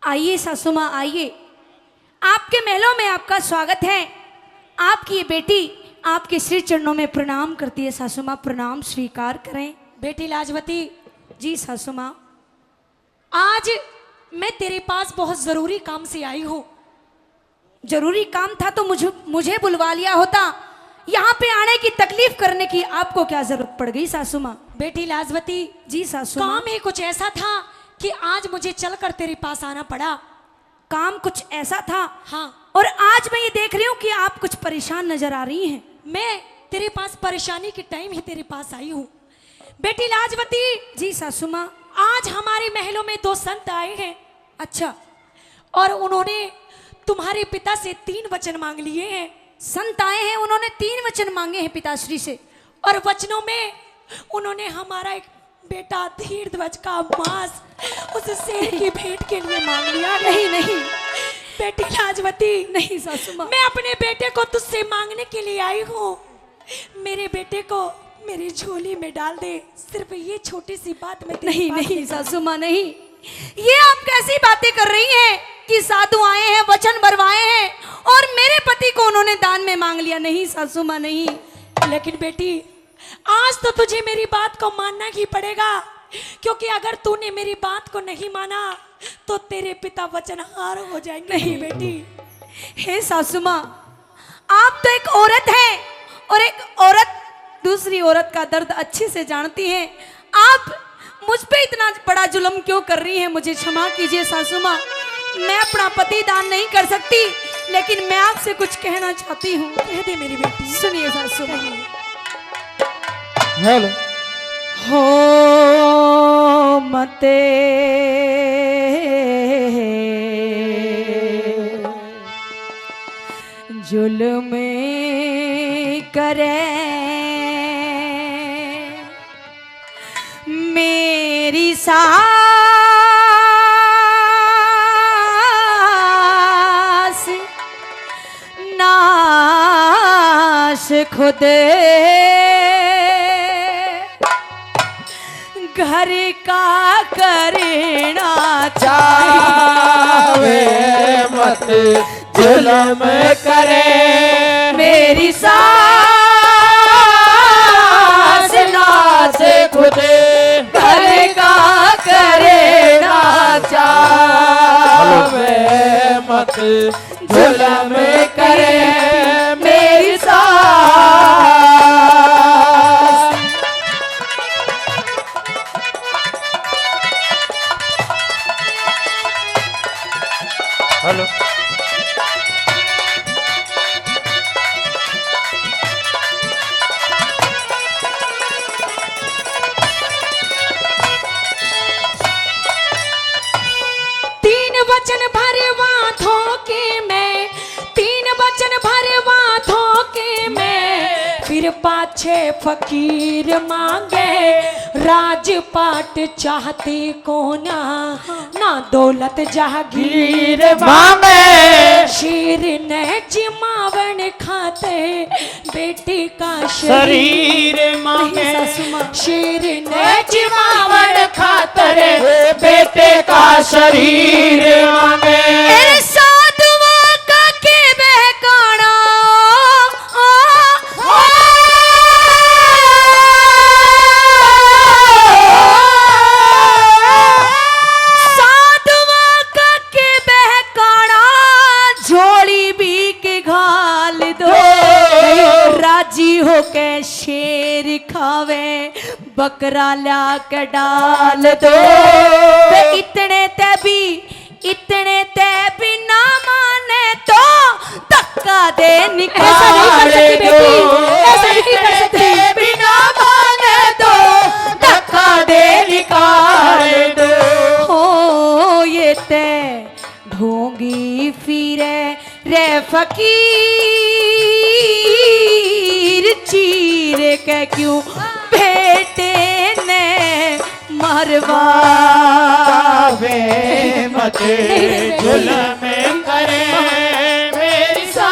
आइए सासू माँ आइए, आपके महलों में आपका स्वागत है। आपकी ये बेटी आपके श्री चरणों में प्रणाम करती है। सासू माँ प्रणाम स्वीकार करें। बेटी लाजवती, जी सासू माँ। आज मैं तेरे पास बहुत जरूरी काम से आई हूँ। जरूरी काम था तो मुझे बुलवा लिया होता। यहाँ पे आने की तकलीफ करने की आपको क्या जरूरत पड़ गई सासू माँ? बेटी लाजवती, जी सासू माँ। काम ही कुछ ऐसा था कि आज मुझे चलकर तेरे पास आना पड़ा। काम कुछ ऐसा था? हाँ। और आज मैं ये देख रही हूँ कि आप कुछ परेशान नजर आ रही हैं। मैं तेरे पास परेशानी के टाइम ही तेरे पास आई हूँ। बेटी लाजवती। जी सासू माँ। आज हमारे महलों में 2 संत आए हैं। अच्छा। और उन्होंने तुम्हारे पिता से 3 वचन मांग लिए हैं। संत आए हैं, उन्होंने 3 वचन मांगे हैं पिताश्री से। और वचनों में उन्होंने हमारा एक बेटा धीर ध्वज का मांस उस शेर की भेंट के लिए मांग लिया। नहीं नहीं बेटी लाजवती, नहीं सासू माँ। मैं अपने बेटे को तुझसे मांगने के लिए आई हूँ। मेरे बेटे को मेरी झोली में डाल दे। सिर्फ ये छोटी सी बात में नहीं नहीं सासू माँ नहीं। ये आप कैसी बातें कर रही हैं कि साधु आए हैं, वचन भरवाए हैं और मेरे पति को उन्होंने दान में मांग लिया? नहीं सासू माँ नहीं। लेकिन बेटी, आज तो तुझे मेरी बात को मानना ही पड़ेगा, क्योंकि अगर तूने मेरी बात को नहीं माना तो तेरे पिता वचनहार हो जाएंगे। नहीं बेटी। हे सासू माँ, आप तो एक औरत हैं और एक औरत दूसरी औरत का दर्द अच्छे से जानती है। आप मुझ पे इतना बड़ा जुल्म क्यों कर रही हैं? मुझे क्षमा कीजिए सासू माँ, मैं अपना पति दान नहीं कर सकती, लेकिन मैं आपसे कुछ कहना चाहती हूँ। कह दे मेरी बेटी। सुनिए सासू माँ। हेलो। हो मते जुल्म करे मेरी सास नाश खुद घर का करना चाहे मत जुल्म करे मेरी सास नाश खुद घर का करना चाहे मत जुल्म करे मेरी सास। हेलो। वचन भरवा धोके मैं, 3 वचन भरवा धोके मैं, फिर पाछे फकीर मांगे राजपाट चाहते को ना दौलत जहागीर मांगे। शेर ने जिमावन खाते बेटी का शरीर मांगे। शेर ने जिमावन खातर बेटे का शरीर मांगे। साधुआ का के बहकाना साधुआ का के बहकाना झोली भी के घाल दो। राजी हो के शेर खावे बकरा ला के डाल दो। इतने ते ना माने तो धक्का दे निकाल दो। ऐसा नहीं कर सकती। बिना माने तो धक्का दे निकाल दो। हो ये ते ढोंगी फिरे रे फकीर चीर के क्यों बेटे ने मरवा मत जुल्म करे मेरी सास।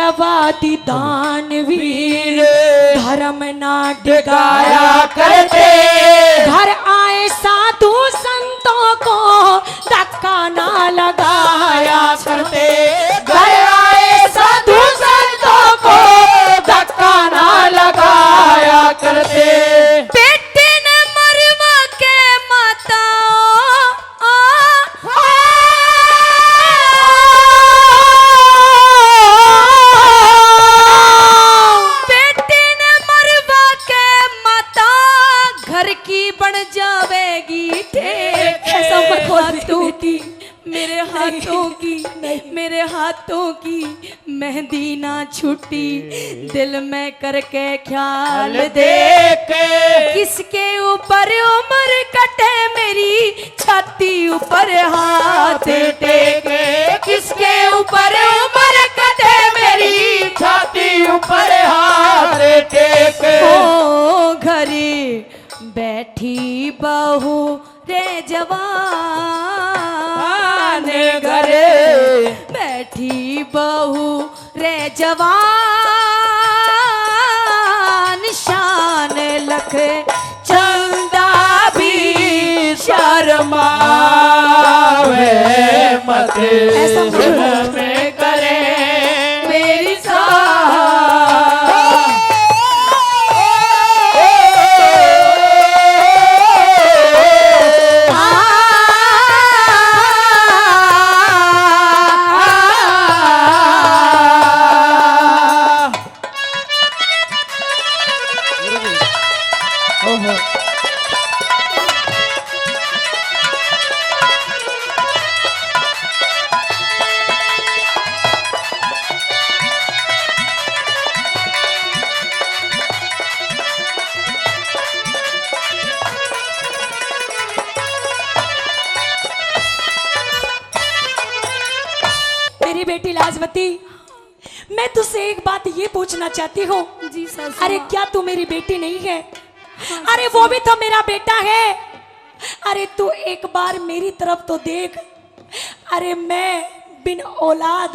सत्यवादी दानवीर धर्म ना गाया डिगाया करते घर आए साधु संतों को धक्का ना लगाया करते घर आए साधु संतों को धक्का ना लगाया करते बेटे ने मरवा के माता बेटे ने मरवा के माता घर की बन जावेगी ठेक ऐसा मत बोल हाथों की मेरे हाथों की मेरे हाथों की मेहंदी ना छूटी दिल में करके ख्याल देख किसके ऊपर उम्र कटे मेरी छाती ऊपर हाथ टेक किसके ऊपर उम्र कटे मेरी छाती ऊपर हाथ टेक ओ घरे बैठी बहू रे जवान घरे बैठी बहू रे जवान शान लख चंदा भी शर्मावे मत ऐसा मत बोलो। में करे मेरी मेरी बेटी लाजवती, मैं तुझसे एक बात ये पूछना चाहती हूँ। जी सासू अरे माँ। क्या तू मेरी बेटी नहीं है? अरे वो भी तो मेरा बेटा है। अरे तू एक बार मेरी तरफ तो देख। अरे मैं बिन औलाद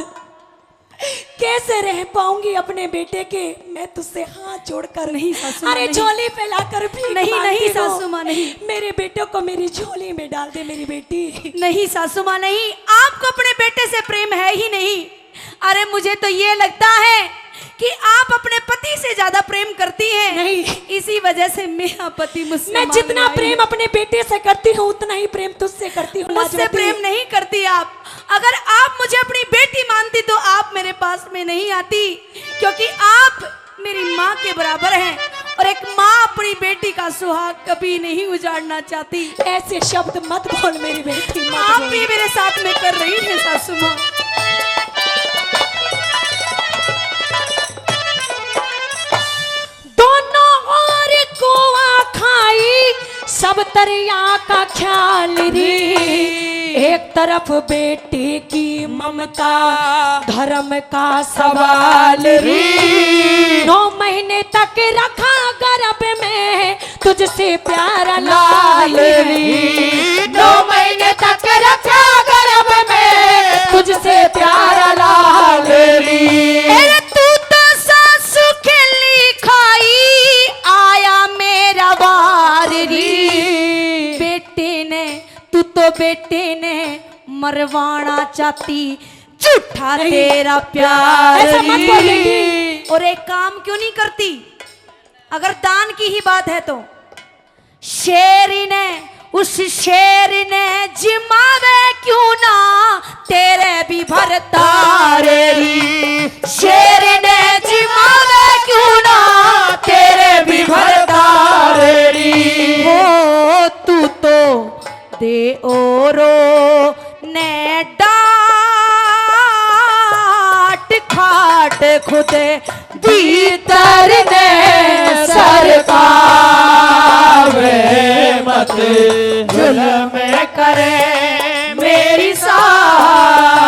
कैसे रह पाऊंगी अपने बेटे के? मैं तुझसे हाथ जोड़कर नहीं सासू माँ, अरे नहीं। झोली फैलाकर भी नहीं, नहीं सासू माँ, नहीं। मेरे बेटे को मेरी झोली में डाल दे मेरी बेटी। नहीं सासू माँ नहीं, आपको अपने बेटे से प्रेम है ही नहीं। अरे मुझे तो ये लगता है कि आप अपने पति से ज्यादा प्रेम करती हैं। नहीं। इसी वजह से मेरा पति मुझसे मैं मांगने जितना आई है। प्रेम अपने बेटे से करती हूँ उतना ही प्रेम तुझसे करती हूँ मुझसे लाजवती। प्रेम नहीं करती आप। अगर आप मुझे अपनी बेटी मानती तो आप मेरे पास में नहीं आती, क्योंकि आप मेरी माँ के बराबर हैं और एक माँ अपनी बेटी का सुहाग कभी नहीं उजाड़ना चाहती। ऐसे शब्द मत बोल मेरी बेटी, मत आप बोल। भी मेरे साथ में कर रही हैं सासू माँ। दोनों ओर कुआं खाई सब दरिया का ख्याल रे। एक तरफ बेटे की ममता धर्म का सवाल रे। 9 महीने तक रखा गर्भ में तुझसे प्यारा लाल रे। 9 महीने तक रखा गर्भ में तुझसे प्यारा लाल रे। अरे तू तो सासू खेली खाई आया मेरा वार री। बेटे ने तू तो बेटे ने मरवाना चाहती झूठा तेरा प्यार ऐसा मत बोल री। बेटी। और एक काम क्यों नहीं करती? अगर दान की ही बात है तो शेर ने उस शेर ने जिमावे क्यों ना तेरे भी भरतारे री। शेर ने जिमावे क्यों ना तेरे भी भरतारे री। हो तू तो दे ओरो ने डाट खाट खुद भीतर ने सरकार मत जुल्म करे मेरी साथ।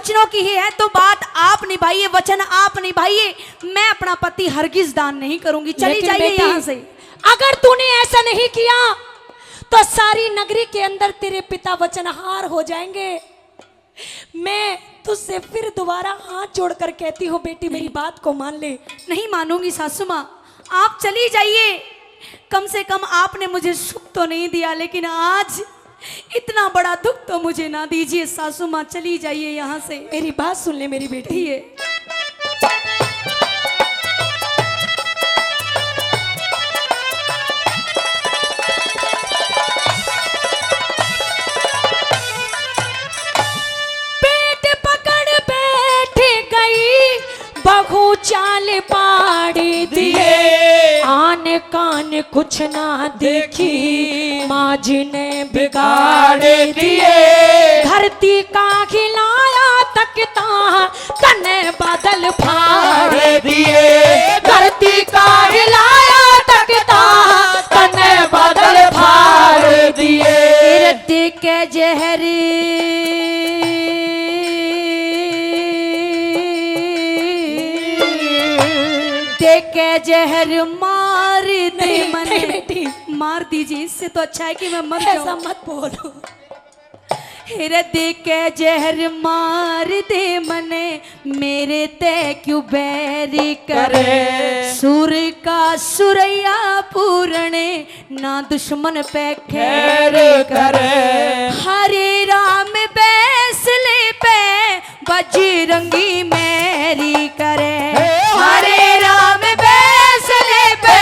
वचनों की ही है तो बात आप निभाइए, वचन आप निभाइए। मैं अपना पति हरगिज दान नहीं करूंगी। चली लेकिन जाइए बेटी, यहाँ से। अगर तूने ऐसा नहीं किया तो सारी नगरी के अंदर तेरे पिता वचनहार हो जाएंगे। मैं तुझसे फिर दोबारा हाथ जोड़कर कहती हूँ बेटी, मेरी बात को मान ले। नहीं मानूंगी सासू माँ, आप चली जाइए। कम से कम आपने मुझे सुख तो नहीं दिया, लेकिन आज इतना बड़ा दुख तो मुझे ना दीजिए। सासू माँ चली जाइए यहाँ से। मेरी बात सुन ले मेरी बेटी। ये बहू चाल पाड़ी दिए, आन कान कुछ ना देखी, माँ जी ने बिगाड़ दिए। धरती का खिलाया तकता, तने बादल फाड़ दिए। धरती का हिलाया तकता, तने बादल फाड़ दिए। रद्द के जहर के जहर मार दे मने। बेटी मार दीजिए, इससे तो अच्छा है कि मैं मर ऐसा जाऊं। मत बोलो। हृदय के जहर मार दे मने, मेरे ते क्यों बैरी करे। सुर का सुरैया पूरणे, ना दुश्मन पे खैर करे। हरे राम बैसले पे, बजरंगी मेरी करे। हरे राम बैसले पे,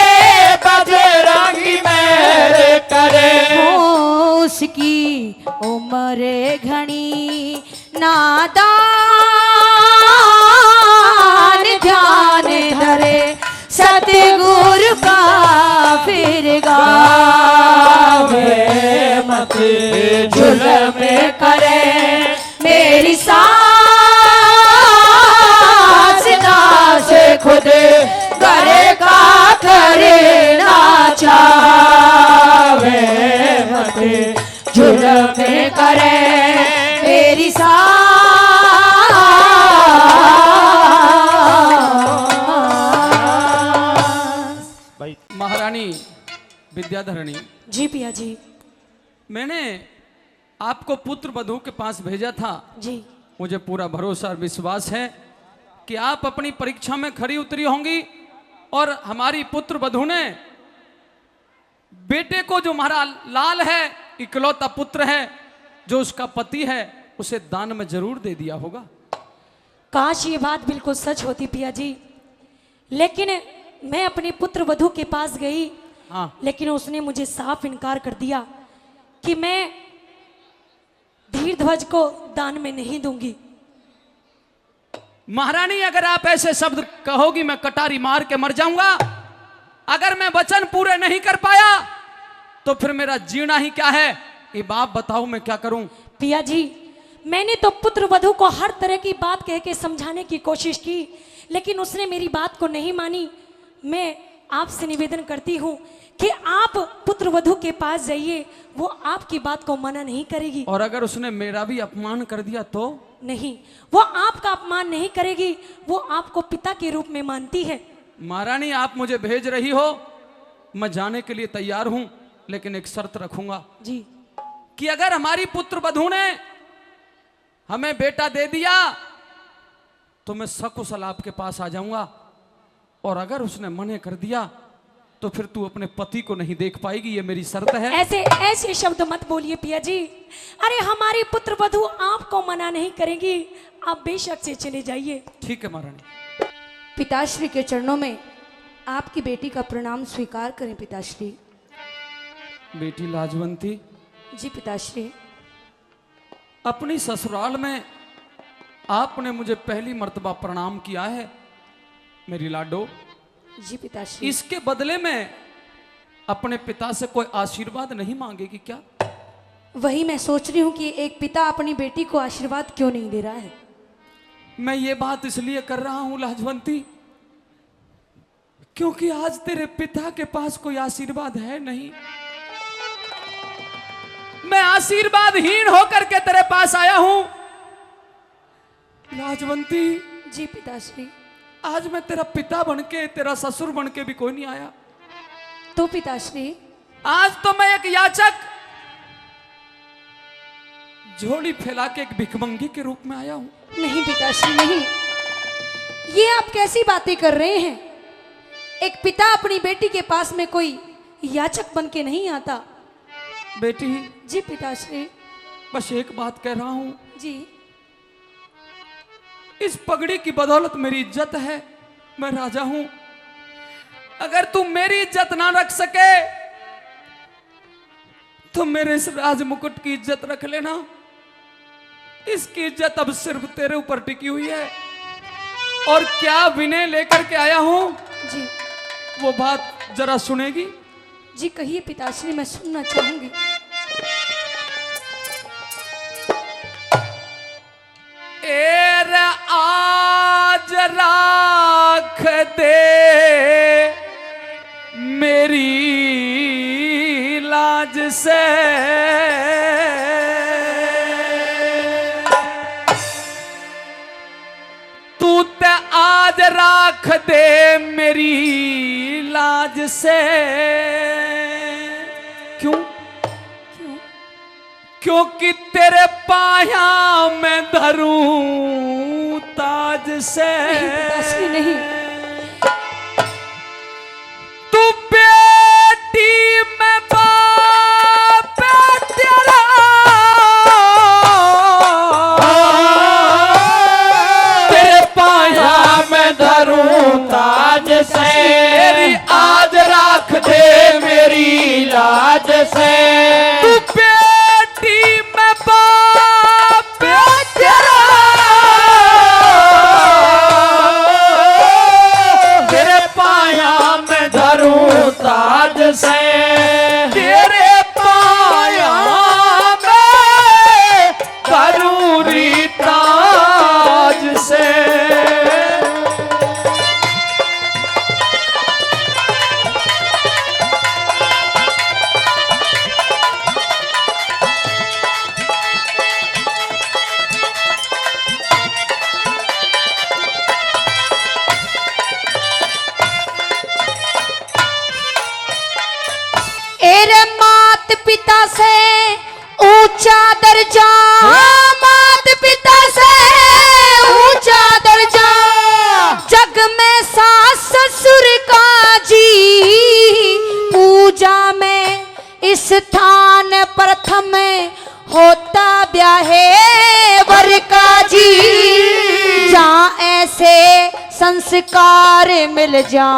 बजरंगी मेरे करे। उसकी उम्र घनी, नादान ध्यान धरे, सतगुरु का फिर गावे मत जुल्म करे। मेरी सास से खुद करे का करे ना चाहे, मत जुल्म करे। मेरी भाई महारानी विद्याधरणी, जी पिया जी। मैंने आपको पुत्र वधू के पास भेजा था। जी मुझे पूरा भरोसा और विश्वास है कि आप अपनी परीक्षा में खरी उतरी होंगी और हमारी पुत्र वधू ने बेटे को, जो हमारा लाल है, इकलौता पुत्र है, जो उसका पति है, उसे दान में जरूर दे दिया होगा। काश ये बात बिल्कुल सच होती पिया जी, लेकिन मैं अपने पुत्र वधू के पास गई। हाँ, लेकिन उसने मुझे साफ इनकार कर दिया कि मैं धीर ध्वज को दान में नहीं दूंगी। महारानी, अगर आप ऐसे शब्द कहोगी मैं कटारी मार के मर जाऊंगा। अगर मैं वचन पूरे नहीं कर पाया तो फिर मेरा जीना ही क्या है। ये बाप बताओ मैं क्या करूं। पिया जी, मैंने तो पुत्र वधू को हर तरह की बात कह के समझाने की कोशिश की, लेकिन उसने मेरी बात को नहीं मानी। मैं आपसे निवेदन करती हूँ कि आप पुत्र वधू के पास जाइए, वो आपकी बात को मना नहीं करेगी। और अगर उसने मेरा भी अपमान कर दिया तो? नहीं, वो आपका अपमान नहीं करेगी, वो आपको पिता के रूप में मानती है। महारानी, आप मुझे भेज रही हो, मैं जाने के लिए तैयार हूं, लेकिन एक शर्त रखूंगा जी, कि अगर हमारी पुत्र वधू ने हमें बेटा दे दिया तो मैं सकुशल आपके पास आ जाऊंगा, और अगर उसने मने कर दिया तो फिर तू अपने पति को नहीं देख पाएगी। ये मेरी शर्त है। ऐसे ऐसे शब्द मत बोलिए पिया जी। अरे हमारी पुत्र वधू आपको मना नहीं करेंगी, आप बेशक से चले जाइए। ठीक है महारानी। पिताश्री के चरणों में आपकी बेटी का प्रणाम स्वीकार करें पिताश्री। बेटी लाजवंती, जी पिताश्री। अपनी ससुराल में आपने मुझे पहली मर्तबा प्रणाम किया है मेरी लाडो। जी पिताश्री। इसके बदले में अपने पिता से कोई आशीर्वाद नहीं मांगेगी क्या? वही मैं सोच रही हूँ कि एक पिता अपनी बेटी को आशीर्वाद क्यों नहीं दे रहा है। मैं ये बात इसलिए कर रहा हूं लाजवंती, क्योंकि आज तेरे पिता के पास कोई आशीर्वाद है नहीं। मैं आशीर्वादहीन होकर के तेरे पास आया हूं। लाजवंती, जी पिताश्री। आज मैं तेरा पिता बनके, तेरा ससुर बनके भी कोई नहीं आया। तो पिताश्री, आज तो मैं एक याचक, झोली फैला के एक भिखमंगी के रूप में आया हूं। नहीं पिताश्री नहीं, ये आप कैसी बातें कर रहे हैं? एक पिता अपनी बेटी के पास में कोई याचक बन के नहीं आता। बेटी, जी पिताश्री। बस एक बात कह रहा हूं, जी। इस पगड़ी की बदौलत मेरी इज्जत है, मैं राजा हूं। अगर तू मेरी इज्जत ना रख सके तो मेरे इस राज मुकुट की इज्जत रख लेना। इसकी इज्जत अब सिर्फ तेरे ऊपर टिकी हुई है। और क्या विनय लेकर के आया हूं, जी। वो बात जरा सुनेगी? जी कहिए पिताश्री, मैं सुनना चाहूंगी। एर आज राख दे मेरी लाज से, तू ते आज राख दे मेरी लाज से। क्यों? क्योंकि तेरे पाया मैं धरूं ताज से। नहीं पिताश्री नहीं। तू बेटी में बाप तेरा, तेरे पाया मैं धरूं ताज से। मेरी आज राख दे मेरी लाज से। तू बेटी में बाप तेरा, तेरे पाया मैं धरूं ताज से। तेरे पाया मैं धरूं री ताज से। एरे मात पिता से ऊंचा दर्जा, मात पिता से ऊंचा दर्जा, जग में सास ससुर का जी, पूजा में इस स्थान प्रथम होता ब्याहे वर का जी। जहाँ ऐसे संस्कार मिल जा,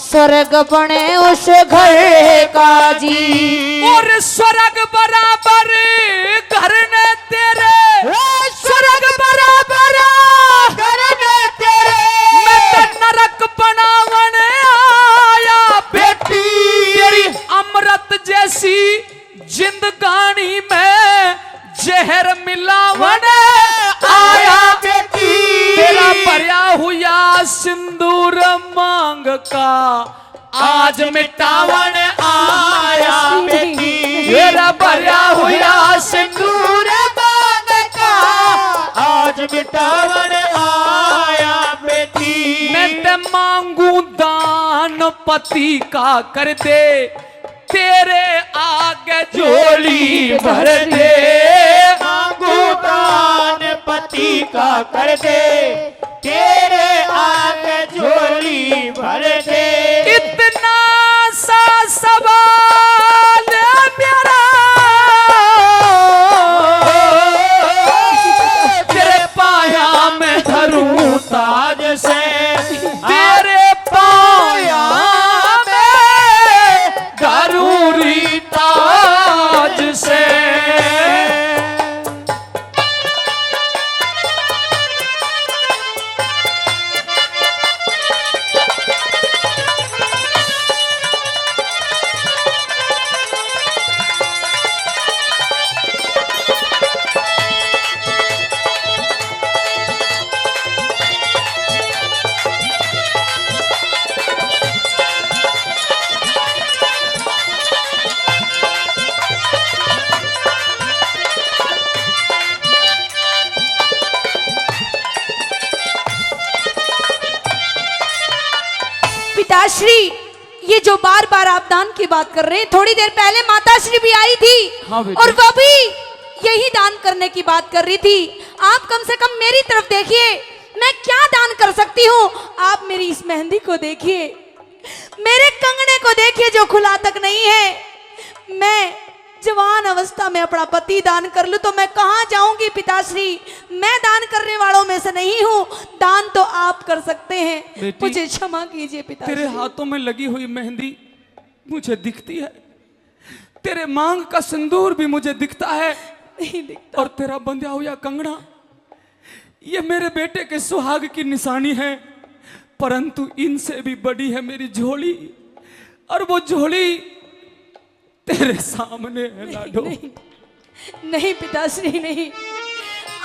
स्वर्ग बने उस घर का जी। और स्वर्ग बराबर घर ने तेरे, स्वर्ग बराबर घर ने तेरे, मैं तो नरक बनावन आया बेटी। तेरी अमृत जैसी जिंदगानी में जहर मिलावन आया बेटी। तेरा भरया हुआ सिंदूर मांग का आज मिटावन आया बेटी। तेरा भरया हुआ सिंदूर बांध का आज मिटावन आया बेटी। मैं ते मांगू दान पति का कर दे, तेरे आगे झोली भर दे। मांगू दान पति का कर दे, तेरे आगे झोली भर दे। इतना सा सवाल मेरा, तेरे पाया मैं धरूं ताज से। तेरे पाया मैं धरूं री ताज से। ये जो बार बार आप दान की बात कर रहे हैं, थोड़ी देर पहले माता श्री भी आई थी हाँ बेटी। और वह भी यही दान करने की बात कर रही थी। आप कम से कम मेरी तरफ देखिए, मैं क्या दान कर सकती हूँ। आप मेरी इस मेहंदी को देखिए, मेरे कंगने को देखिए जो खुला तक नहीं है। मैं जवान अवस्था में अपना पति दान कर लूं तो मैं कहाँ जाऊंगी पिताश्री। मैं दान करने वालों में से नहीं हूँ, दान तो आप कर सकते हैं। बेटी, मुझे क्षमा कीजिए पिताश्री। तेरे हाथों में लगी हुई मेहंदी मुझे दिखती है, तेरे मांग का सिंदूर भी मुझे दिखता है, नहीं दिखता। और तेरा बंधा हुआ कंगना ये मेरे बेटे के सुहाग की निशानी है। परंतु इनसे भी बड़ी है मेरी झोली, और वो झोली तेरे सामने है लाडो। नहीं, नहीं पिताश्री नहीं,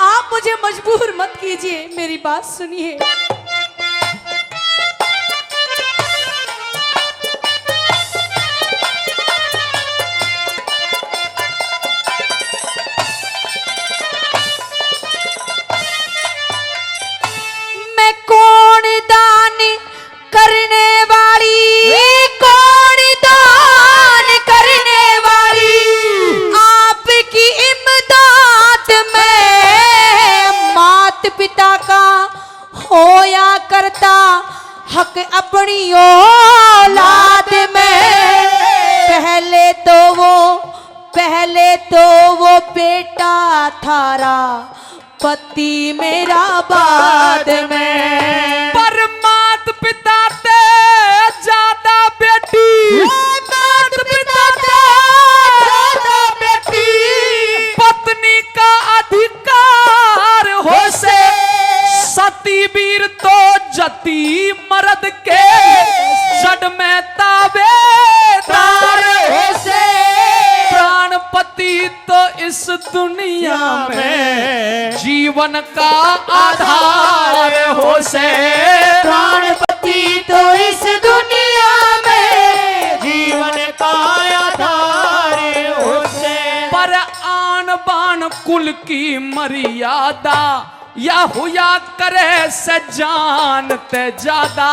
आप मुझे मजबूर मत कीजिए, मेरी बात सुनिए। मैं कौन दान करने वाली, कौन दान करने वाली, आपकी इमदाद में मात पिता का होया करता हक अपनी औलाद में। पहले तो वो बेटा थारा, पति मेरा बाद में। पर मात पिता ते ज्यादा बेटी, मात पिता ते ज्यादा बेटी, पत्नी का अधिकार हो से सती वीर तो जती मर्द के जड़ में ताबेदार हो से। प्राणपति तो इस दुनिया में जीवन का आधार हो से। प्राणपति तो इस दुनिया में जीवन का आधार हो से। पर आन बान कुल की मर्यादा या हुआ करे से जानते ज्यादा।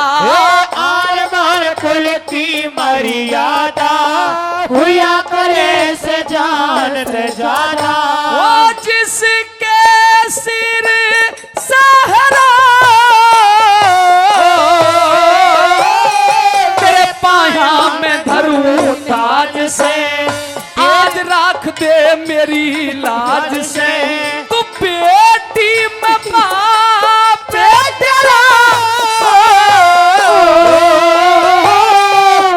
आन बान कुल की मर्यादा हुआ करे से जानते ज्यादा। वो जिसके सिर सहरा तेरे पाया में धरूं ताज से। आज राख दे मेरी लाज से, तू बेटी में बाप तेरा।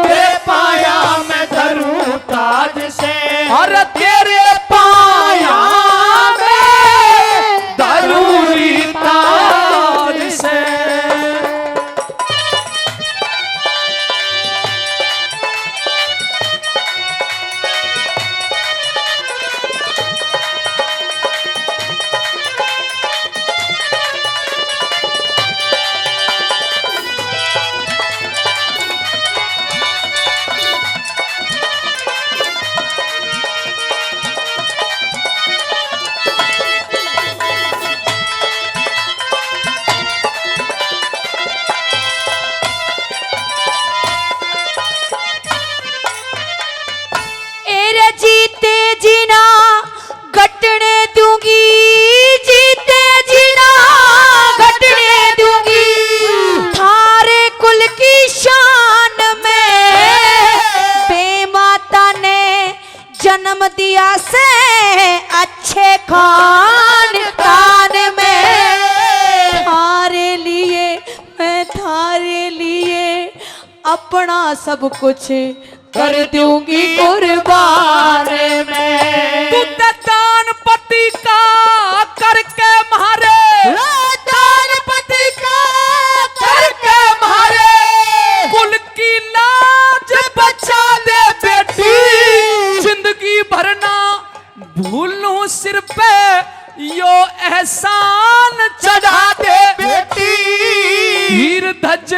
तेरे पाया में धरूं ताज से, और तेरे पाया में धरूं ताज से। जन्म दिया से अच्छे खानदान में। थारे लिए अपना सब कुछ कर दूंगी कुर्बान में। तू दान पति का करके मारे, दान पति का करके मारे, कुल की लाज बचा दे बेटी। जिंदगी भरना भूलूं सिर पे यो एहसान चढ़ा दे बेटी। धीर धज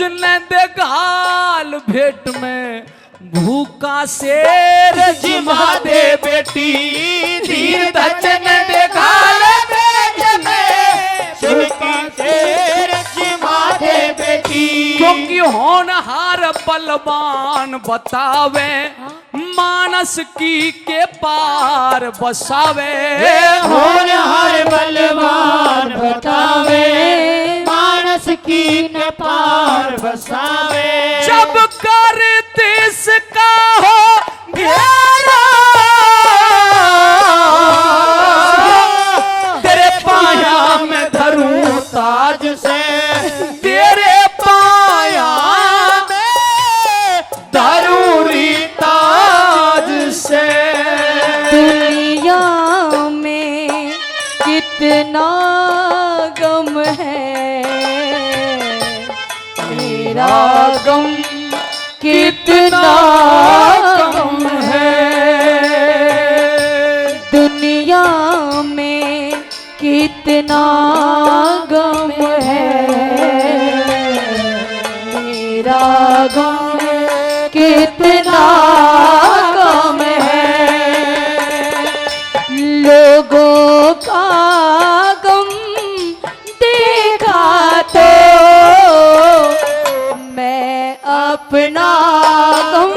ने दे गाल भेंट में, भूखा शेर जिमा दे बेटी। धीर धज ने दे गाल भेंट में, भूखा शेर जिमा दे बेटी। क्योंकि कि होनहार बलवान बतावे, मानस की के पार बसावे। होनहार बलवान बतावे, मानस की न पार बसावे। जब कर देश का हो घेरा, तेरे पाया में धरूं ताज से, तेरे पाया में धरूरी ताज से। दुनिया में कितना गम है, मेरा गम कितना गम है। दुनिया में कितना गम है, मेरा गम कितना गम है। लोगों का गम देखा तो मैं अपना गम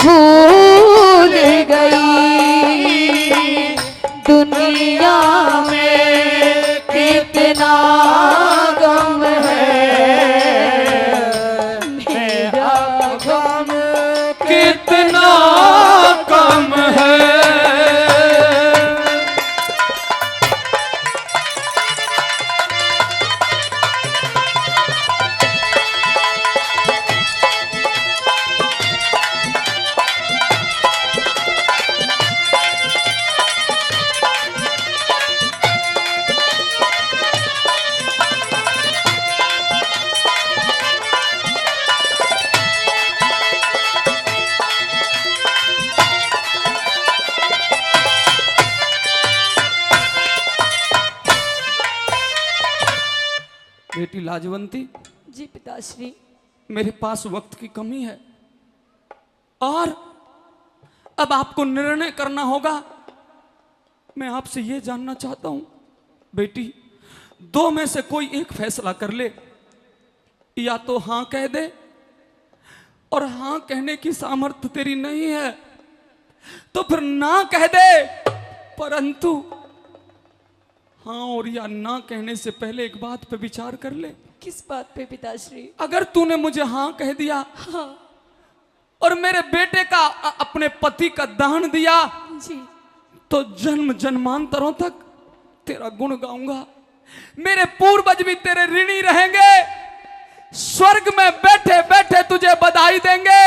भूल गई। दुनिया में कितना गम है, मेरा गम कितना कम है। बेटी लाजवंती, जी पिताश्री। मेरे पास वक्त की कमी है और अब आपको निर्णय करना होगा। मैं आपसे यह जानना चाहता हूं बेटी, दो में से कोई एक फैसला कर ले। या तो हां कह दे, और हां कहने की सामर्थ्य तेरी नहीं है तो फिर ना कह दे। परंतु हाँ और या ना कहने से पहले एक बात पे विचार कर ले। किस बात पे पिताश्री? अगर तूने मुझे हाँ कह दिया और मेरे बेटे का अपने पति का दान दिया, जी, तो जन्म जन्मांतरों तक तेरा गुण गाऊंगा। मेरे पूर्वज भी तेरे ऋणी रहेंगे, स्वर्ग में बैठे बैठे तुझे बधाई देंगे।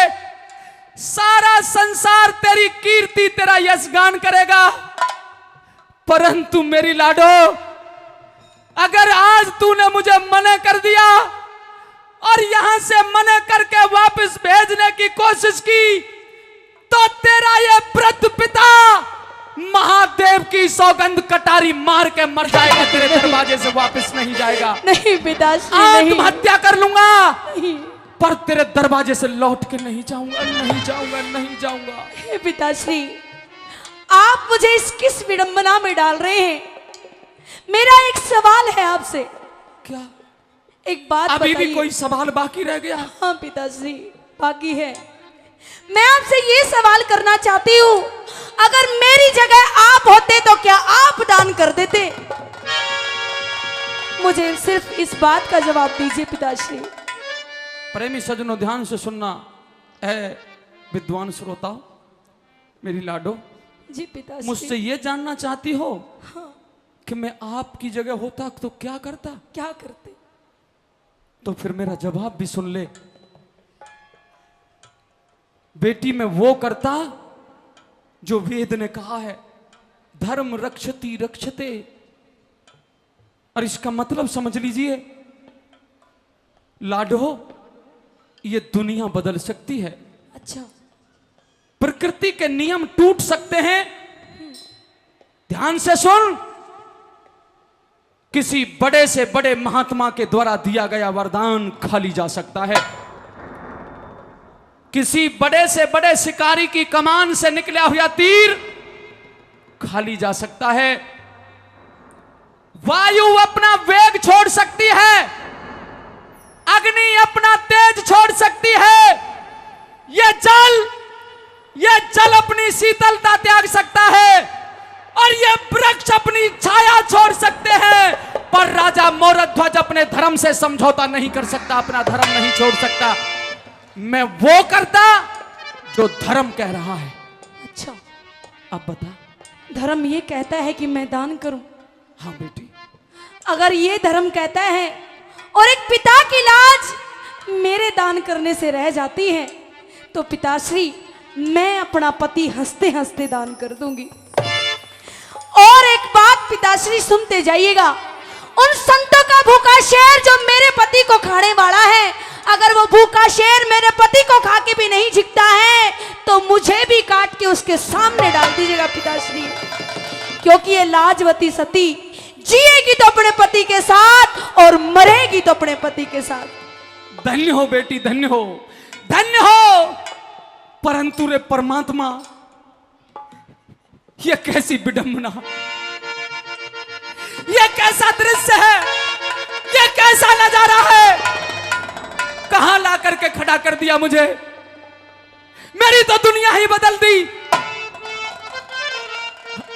सारा संसार तेरी कीर्ति, तेरा यशगान करेगा। परंतु मेरी लाडो, अगर आज तूने मुझे मना कर दिया और यहां से मना करके वापस भेजने की कोशिश की, तो तेरा ये व्रत पिता महादेव की सौगंध कटारी मार के मर जाएगा, तेरे दरवाजे से वापस नहीं जाएगा। नहीं पिताश्री, आत्महत्या कर लूंगा, नहीं। पर तेरे दरवाजे से लौट के नहीं जाऊंगा, नहीं जाऊंगा, नहीं जाऊंगा। हे पिताश्री, आप मुझे इस किस विडंबना में डाल रहे हैं? मेरा एक सवाल है आपसे। क्या एक बात अभी भी बताइए। कोई सवाल बाकी रह गया? हाँ पिताश्री, बाकी है। मैं आपसे ये सवाल करना चाहती हूँ, अगर मेरी जगह आप होते तो क्या आप दान कर देते? मुझे सिर्फ इस बात का जवाब दीजिए पिताश्री। प्रेमी सज्जनों, ध्यान से सुनना है विद्वान श्रोता, मेरी लाडो। जी पिताश्री। मुझसे ये जानना चाहती हो कि मैं आपकी जगह होता तो क्या करता? क्या करते? तो फिर मेरा जवाब भी सुन ले। बेटी, मैं वो करता जो वेद ने कहा है, धर्म रक्षति रक्षते। और इसका मतलब समझ लीजिए लाडो, ये दुनिया बदल सकती है, अच्छा, प्रकृति के नियम टूट सकते हैं। ध्यान से सुन, किसी बड़े से बड़े महात्मा के द्वारा दिया गया वरदान खाली जा सकता है। किसी बड़े से बड़े शिकारी की कमान से निकला हुआ तीर खाली जा सकता है। वायु अपना वेग छोड़ सकती है, अग्नि अपना तेज छोड़ सकती है, ये जल अपनी शीतलता त्याग सकता है, और ये वृक्ष अपनी छाया छोड़ सकते हैं, पर राजा मोरध्वज अपने धर्म से समझौता नहीं कर सकता, अपना धर्म नहीं छोड़ सकता। मैं वो करता जो धर्म कह रहा है। अच्छा, अब बता। धर्म ये कहता है कि मैं दान करूं। हाँ बेटी। अगर ये धर्म कहता है और एक पिता की लाज मेरे दान करने से रह जाती है, तो पिताश्री मैं अपना पति हंसते हंसते दान कर दूंगी। और एक बात पिताश्री सुनते जाइएगा, उन संतों का भूखा शेर जो मेरे पति को खाने वाला है, अगर वो भूखा शेर मेरे पति को खा के भी नहीं झिकता है, तो मुझे भी काट के उसके सामने डाल दीजिएगा पिताश्री, क्योंकि ये लाजवती सती जिएगी तो अपने पति के साथ और मरेगी तो अपने पति के साथ। धन्य हो बेटी, धन्य हो, धन्य हो। परंतु रे परमात्मा, यह कैसी विडंबना, यह कैसा दृश्य है, यह कैसा नजारा है, कहां ला करके खड़ा कर दिया मुझे। मेरी तो दुनिया ही बदल दी।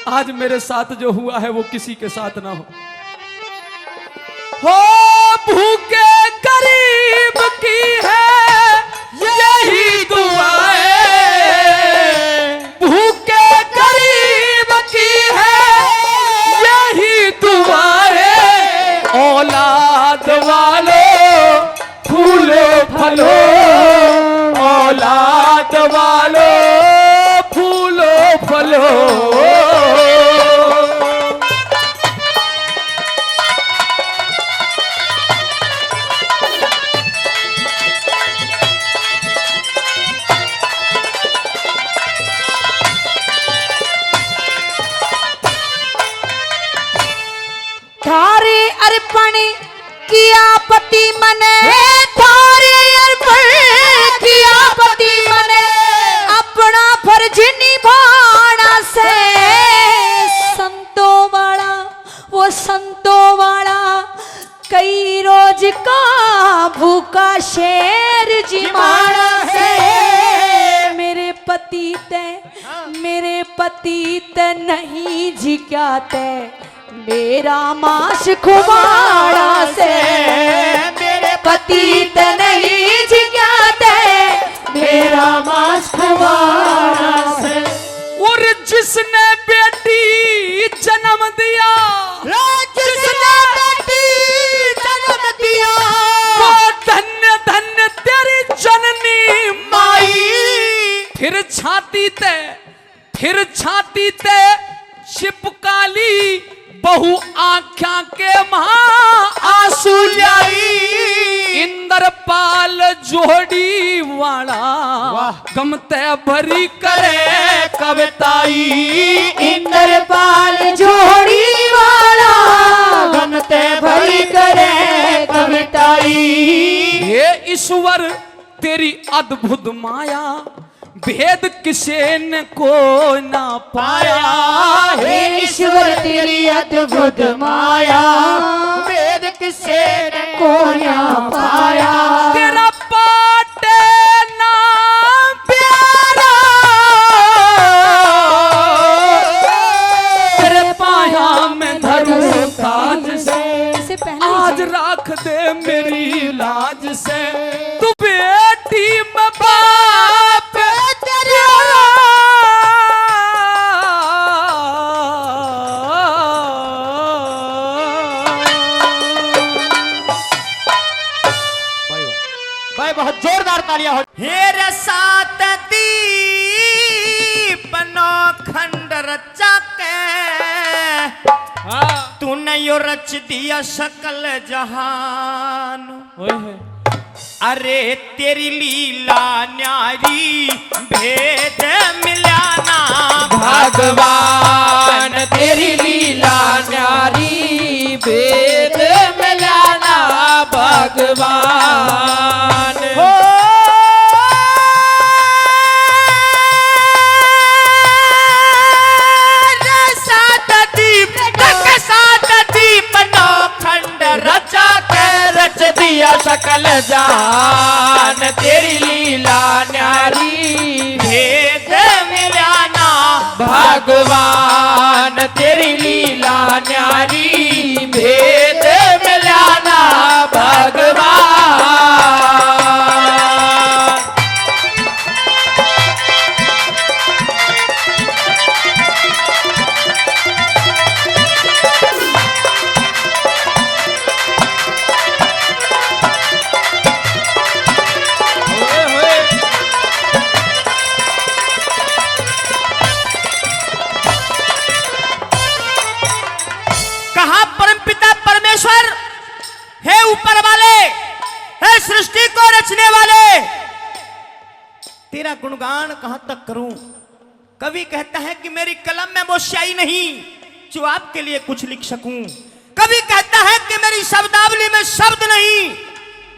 आज मेरे साथ जो हुआ है वो किसी के साथ ना हो भूखे गरीब की है यही दुआएं, भूखे गरीब की है यही दुआएं, औलाद वालों फूलो फलो, औलाद वालों फूलो फलो। थारे अर्पण किया पति मने, थारे अर्पण किया पति मने, अपना फर्ज निभाना से। संतों वाला वो संतों वाला कई रोज का भूखा शेर जिमाना से। मेरे पति ते नहीं झिकाते, मेरा मांस खुमाड़ा से। मेरे पति ते नहीं झिकाते, मेरा मांस खुमाड़ा से। और जिसने बेटी जन्म दिया, जिसने बेटी जन्म दिया, वो धन्य धन्य तेरी जननी माई। फिर छाती ते छिपकाली बहु आख्या के महा आंसू लाई। इंद्रपाल जोड़ी वाला गमते भरी करे कविताई। इंद्रपाल जोड़ी वाला गमते भरी करे कविताई। हे ईश्वर तेरी अद्भुत माया, भेद किसे न को ना पाया। हे ईश्वर तेरी अद्भुत माया, वेद किसे ने को ना पाया। तेरा पाटे ना प्यारा, तेरे पाया में धरूं ताज से। आज राख दे मेरी लाज से, तू बेटी में बाप भाई बहुत जोरदार तालियां हो। हेरे साथ दीप नो खंड रचा के, तूने यो रच दिया सकल जहान। अरे तेरी लीला न्यारी भेद मिलाना भगवान। तेरी लीला न्यारी भेद मिलाना भगवान। हो सकल भगवान तेरी लीला न्यारी भेद मिला ना भगवान तेरी लीला न्यारी भेद मिला ना भगवान। कहा परमपिता परमेश्वर, हे ऊपर वाले, हे सृष्टि को रचने वाले, तेरा गुणगान कहां तक करूं। कवि कहता है कि मेरी कलम में वो स्याही नहीं जो आपके लिए कुछ लिख सकूं। कवि कहता है कि मेरी शब्दावली में शब्द नहीं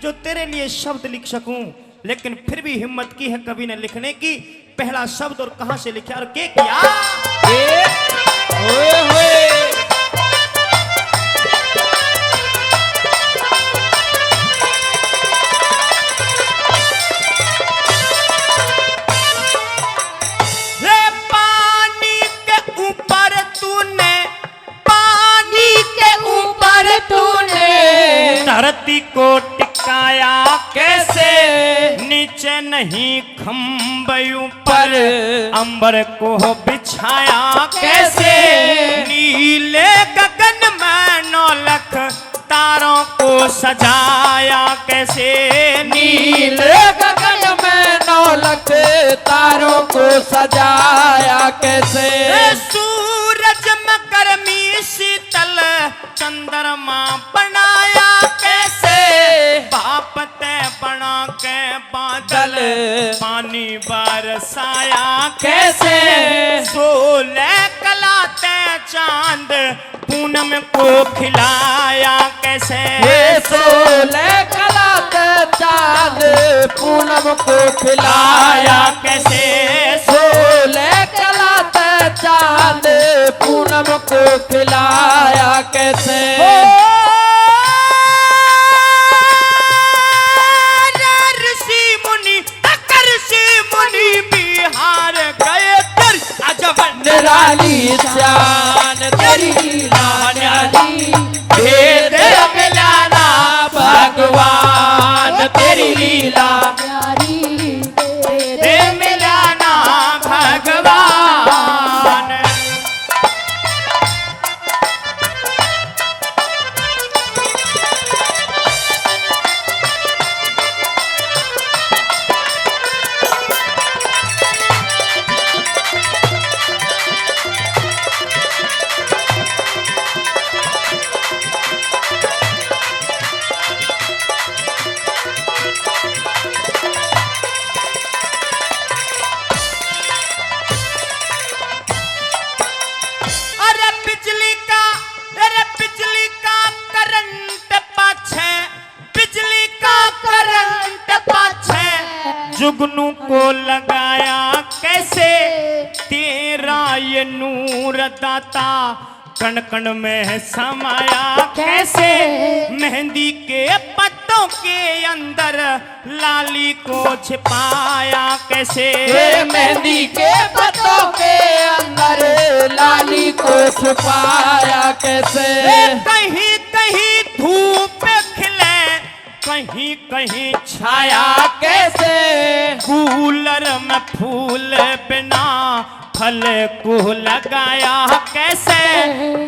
जो तेरे लिए शब्द लिख सकूं। लेकिन फिर भी हिम्मत की है कवि ने लिखने की, पहला शब्द और कहां से लिखा और क्या किया। ओए होए धरती को टिकाया कैसे, नीचे नहीं खंभे ऊपर अंबर को बिछाया कैसे, नीले गगन में 9 लाख तारों को सजाया कैसे, नीले गगन में 9 लाख तारों को सजाया कैसे, सूरज में गर्मी शीतल चंद्रमा बनाया कैसे, बाप ते बना के बादल पानी बरसाया कैसे, 16 कला ते चांद पूनम को खिलाया कैसे, 16 कला ते चांद पूनम को खिलाया कैसे, 16 कला ते चांद पूनम को खिलाया कैसे। बिहार गए तेरी अजब निराली जान तेरी लीला न्यारी भेद मिलाना भगवान तेरी लीला न्यारी भेद मिलाना भगवान। जुगनू को लगाया कैसे, तेरा ये नूर दाता कण कण में समाया कैसे, मेहंदी के पत्तों के अंदर लाली को छिपाया कैसे, मेहंदी के पत्तों के अंदर लाली को छिपाया कैसे, कहीं कहीं धूप खिले कहीं कहीं छाया कैसे, कूलर में फूल बिना फल को लगाया कैसे,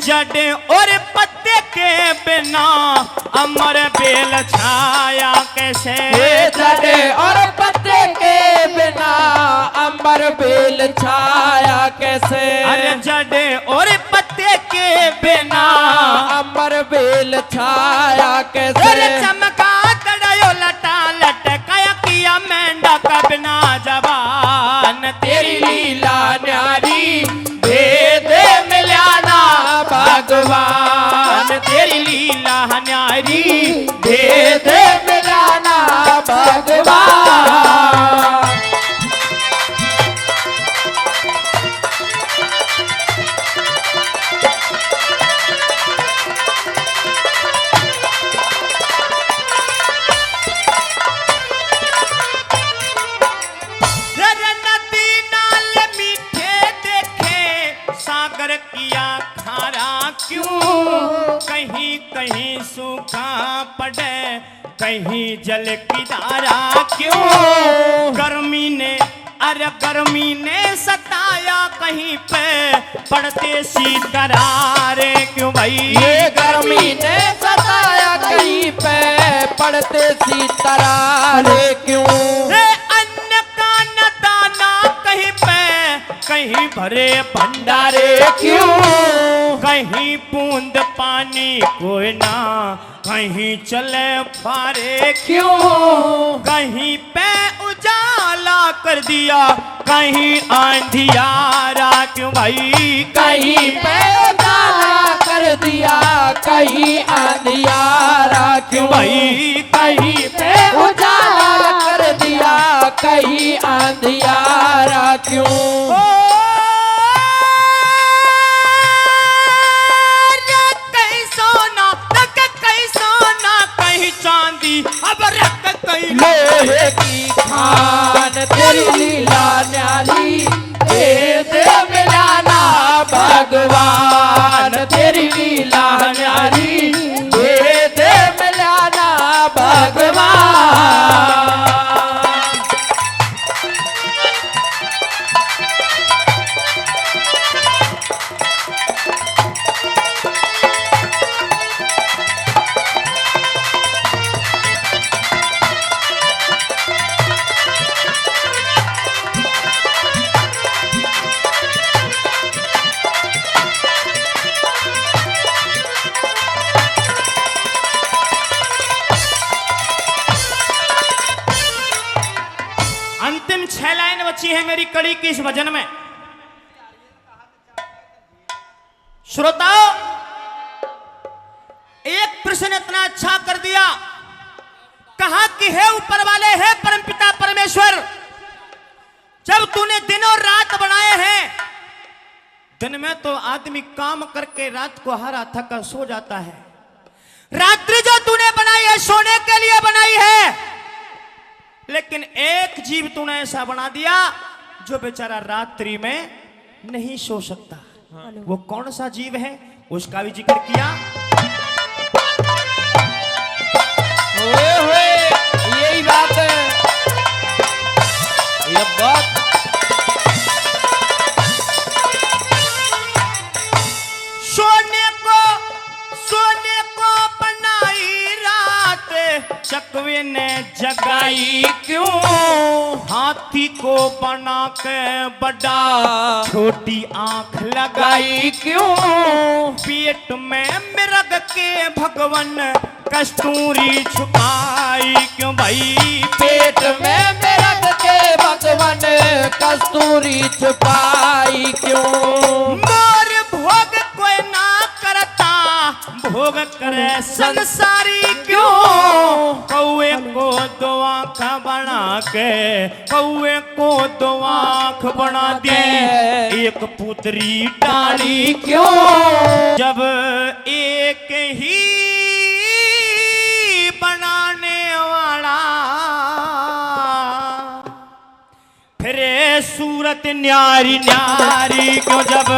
जड़ और पत्ते के बिना अमर बेल छाया कैसे, जड़ और पत्ते के बिना अमर बेल छाया कैसे, अरे जड़ और पत्ते के बिना अमर बेल छाया कैसे, चमका तड़ायो लटा लटकाया किया मेंढा का बिना जवान तेरी लीला न्यारी भेद मिलाना भगवान तेरी लीला न्यारी भेद मिलाना भगवान। कहीं सूखा पड़े कहीं जल की धारा क्यों गर्मी ने अरे गर्मी ने सताया कहीं पे पड़ते शीतरारे क्यों भाई ये गर्मी ने सताया कहीं पे पड़ते सीतरारे क्यों अन्न का न दाना कहीं पे कहीं भरे भंडारे क्यों कहीं बूंद पानी कोई ना कहीं चले फारे क्यों कहीं पे उजाला कर दिया कहीं अंधियारा क्यों भाई कहीं पे उजाला कर दिया कहीं अंधियारा क्यों भाई कहीं पे उजाला कर दिया कहीं अंधियारा क्यों चांदी अब रख कहीं लोहे की खान तेरी लीला न्यारी दे दे मिलाना भगवान तेरी लीला न्यारी दे दे मिलाना भगवान अंतिम 6 लाइन बची है मेरी कड़ी की इस भजन में श्रोताओं एक प्रश्न इतना अच्छा कर दिया कहा कि हे ऊपर वाले हे परमपिता परमेश्वर जब तूने दिन और रात बनाए हैं दिन में तो आदमी काम करके रात को हरा थका सो जाता है रात्रि जो तूने बनाई है सोने के लिए बनाई है लेकिन एक जीव तूने ऐसा बना दिया जो बेचारा रात्रि में नहीं सो सकता वो कौन सा जीव है उसका भी जिक्र किया ओए यही बात है ये बात सोने को बनाई रात चकवे ने जगाई क्यों हाथी को बना के बड़ा छोटी आंख लगाई क्यों पेट में मृग के भगवन कस्तूरी छुपाई क्यों भाई पेट में मृग के भगवन कस्तूरी छुपाई क्यों मोर भोग कोई ना करता भोग करे संसारी क्यों कौए को दो आँख बना के कौए को दो आँख बना दी एक पुत्री डाली क्यों जब एक ही बनाने वाला फिर सूरत न्यारी न्यारी क्यों जब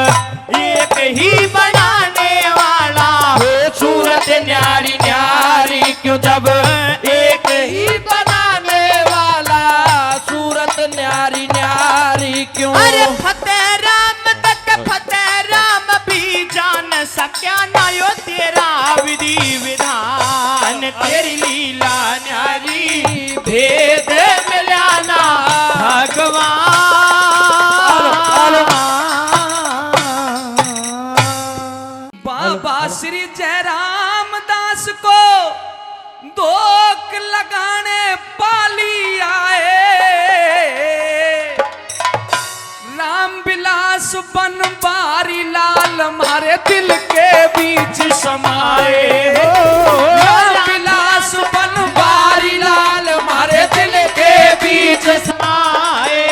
एक ही बनाने वाला सूरत न्यारी न्यारी क्यों जब एक ही बनाने वाला सूरत न्यारी न्यारी क्यों अरे फतेह राम तक फतेह राम भी जान सक्या ना यो तेरा विधि विधान तेरी लीला न्यारी भेद मिलाना भगवान बाबा श्री जयराम दास को दोक लगाने पाली आए राम बिलास बनवारी लाल मारे दिल के बीच समाए राम बिलास बनवारी लाल मारे दिल के बीच समाए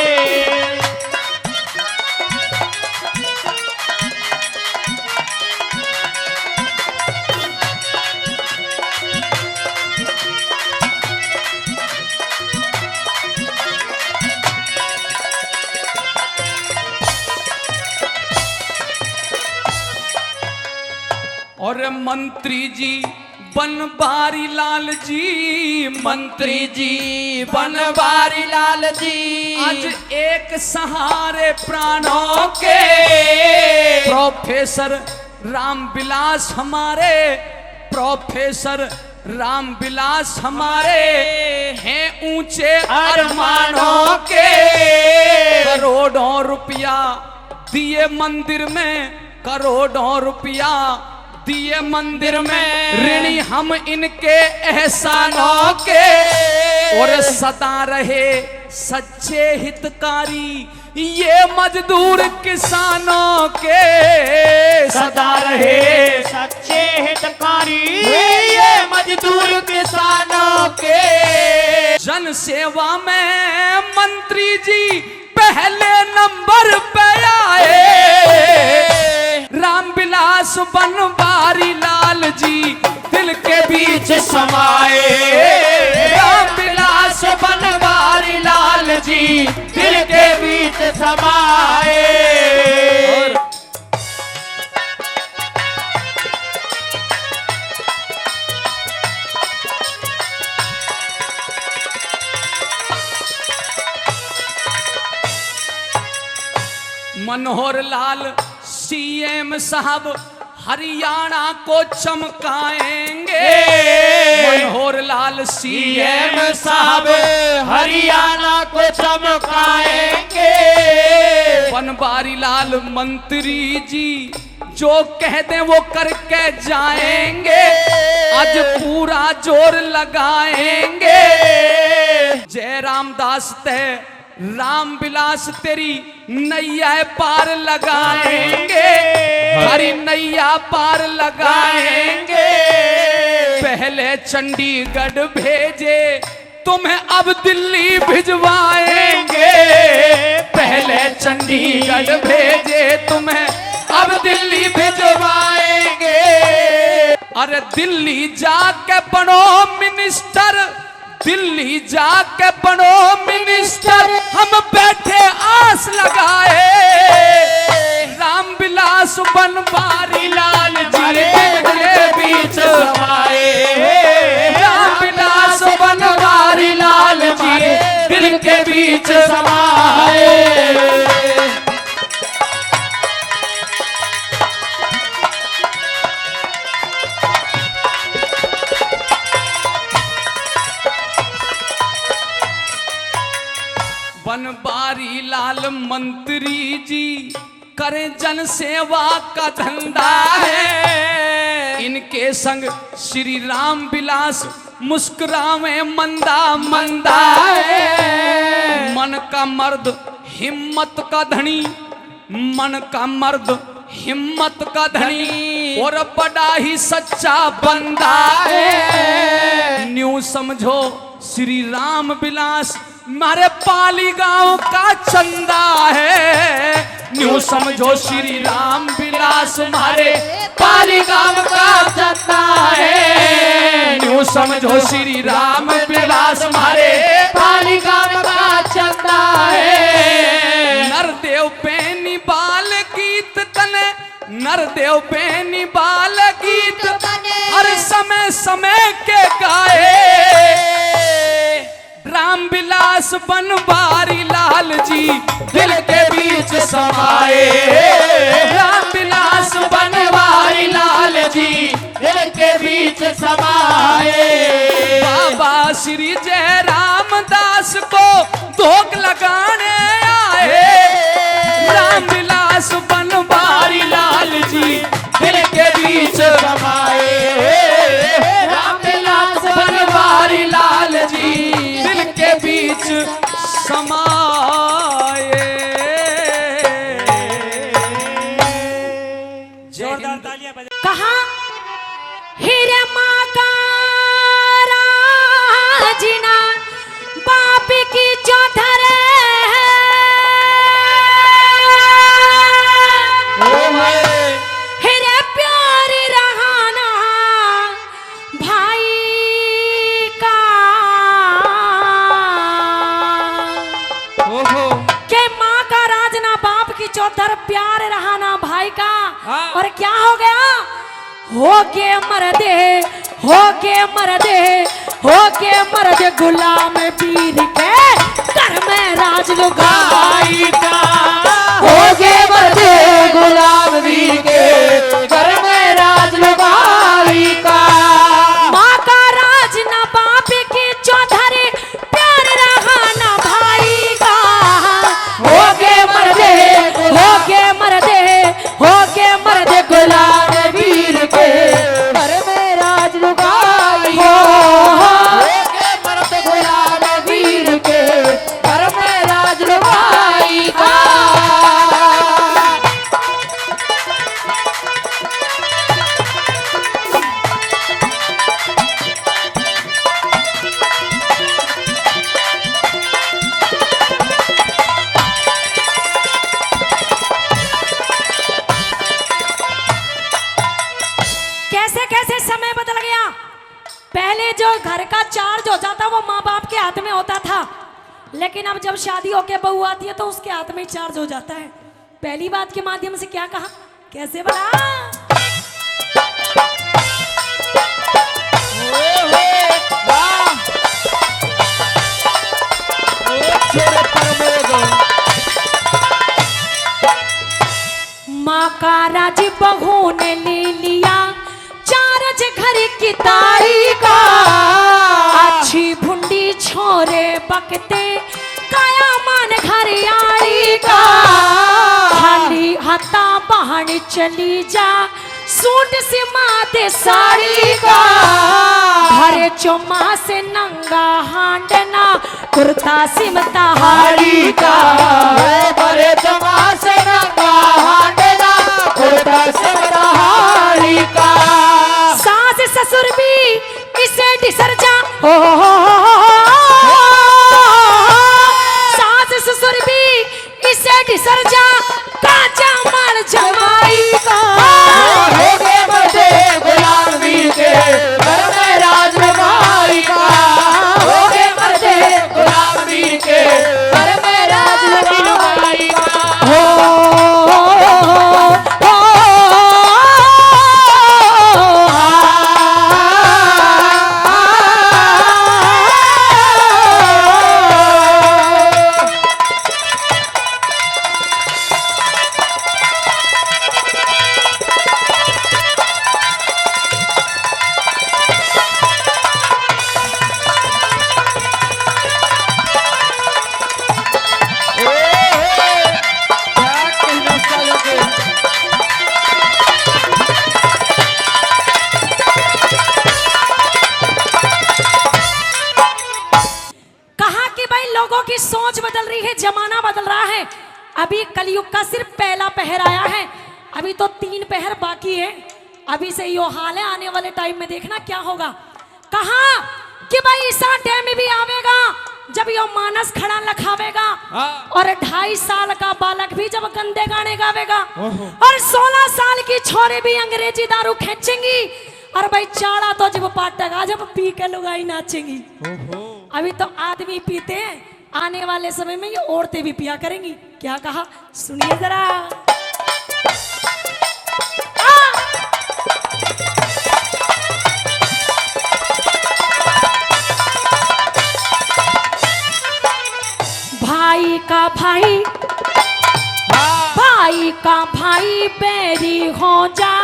और मंत्री जी बनवारी लाल जी मंत्री जी बनवारी लाल जी आज एक सहारे प्राणों के प्रोफेसर रामविलास हमारे, प्रोफेसर रामविलास हमारे हैं ऊंचे अरमानों के। करोड़ों रुपया दिए मंदिर में, करोड़ों रुपया दिए मंदिर में, ऋणी हम इनके एहसानों के। और सदा रहे सच्चे हितकारी ये मजदूर किसानों के, सदा रहे सच्चे हितकारी ये मजदूर किसानों के। जन सेवा में मंत्री जी पहले नंबर पे आए, रामविलास बनवारी लाल जी दिल के बीच समाए। रामविलास बनवारी लाल जी दिल के बीच समाए। मनोहर लाल सीएम साहब हरियाणा को चमकाएंगे। मनोहर लाल सीएम साहब हरियाणा को चमकाएंगे। बनवारी लाल मंत्री जी जो कह दे वो करके जाएंगे, आज पूरा जोर लगाएंगे। जय रामदास तय रामविलास तेरी नैया पार लगाएंगे, हरी नैया पार लगाएंगे। पहले चंडीगढ़ भेजे तुम्हें अब दिल्ली भिजवाएंगे, पहले चंडीगढ़ भेजे तुम्हें अब दिल्ली भिजवाएंगे। अरे दिल्ली जाके बनो मिनिस्टर, दिल्ली जाके बनो मिनिस्टर, हम बैठे आस लगाए। रामविलास बनवारी लाल जी दिल के बीच समाए। रामविलास बनवारी लाल जी दिल के बीच समाए। बनवारी लाल मंत्री जी करें जन सेवा का धंधा है, इनके संग श्री रामविलास मुस्कुरावे मंदा मंदा है। मन का मर्द हिम्मत का धनी, मन का मर्द हिम्मत का धनी और बड़ा ही सच्चा बंदा है। न्यू समझो श्री रामविलास मारे पाली गांव का चंदा है। न्यू समझो श्री रामविलास मारे पाली गांव का चंदा है। न्यू समझो श्री रामविलास मारे पाली गांव का चंदा है। नरदेव बेनी बाल गीत तने, नरदेव बेनी बाल गीत हर समय समय के गाए। रामविलास बनवारी लाल जी दिल के बीच समाए। रामविलास बनवारी लाल जी दिल के बीच समाए। बाबा श्री जय रामदास को धोख लगाने आए। रामविलास बनवारी लाल जी दिल के बीच समाए। रामविलास बनवारी लाल जी दिल के बीच समाए। जोरदार तालियां बजा। कहा हीरे माँ का राजना बाप की चौधर हीरे प्यारी रहाना भाई का के माँ का राजना बाप की चौधर प्यार रहाना भाई का। और क्या हो गया? हो गए मर्दे हो के मर्द गुलाम पीर के घर में राज लुगाई का। हो गए मर्द गुलाम वीर के घर में राज लुगाई का। माँ का राज ना बाप की चौधरी प्यार रहा ना भाई का। हो गए मर्द गुलाम वीर के घर में राज लुगाई का। हो गए मर्द गुलाम वीर के घर में राज लुगाई का। कैसे कैसे समय बदल गया। पहले जो घर का चार्ज हो जाता वो माँ बाप के हाथ में होता था, लेकिन अब जब शादी होके बहू आती है तो उसके हाथ में चार्ज हो जाता है। पहली बात के माध्यम से क्या कहा, कैसे बना। माँ का राज बहू ने ले लिया चार्ज घर की तारी का। अच्छी भुंडी छोरे बकते काया मान घर यारी का। खाली हाथा बहन चली जा सूट से माते साड़ी का। भरे चुम्मा से नंगा हांडना कुर्ता सिमता हारी का। बड़े जमा से नंगा हांडना कुर्ता सिमता हारी का। सास ससुर भी इसे डिसर जा सास ससुर भी इसे डिसर जा काचा माल जमाई का। हो गए मर्दे गुलाम वीर के घर में राज लुगाई का। हो गए मर्दे गुलाम वीर के घर में राज लुगाई का। सोच बदल रही है, जमाना बदल रहा है। अभी कलयुग का सिर्फ पहला पहर आया है, अभी तो 3 पहर बाकी है। अभी से यो हाल है, आने वाले टाइम में देखना क्या होगा। कहा कि भाई ऐसा टाइम भी आवेगा जब यो मानस खड़ा लखावेगा और 2.5 साल का बालक भी जब गंदे गाने गावेगा और 16 साल की छोरे भी अंग्रेजी दारू खींचेंगी और भाई चाड़ा तो जब पाटेगा जब पी के लुगाई नाचेंगी। अभी तो आदमी पीते हैं, आने वाले समय में ये औरतें भी पिया करेंगी। क्या कहा सुनिए जरा। भाई का भाई भाई का भाई बैरी हो जा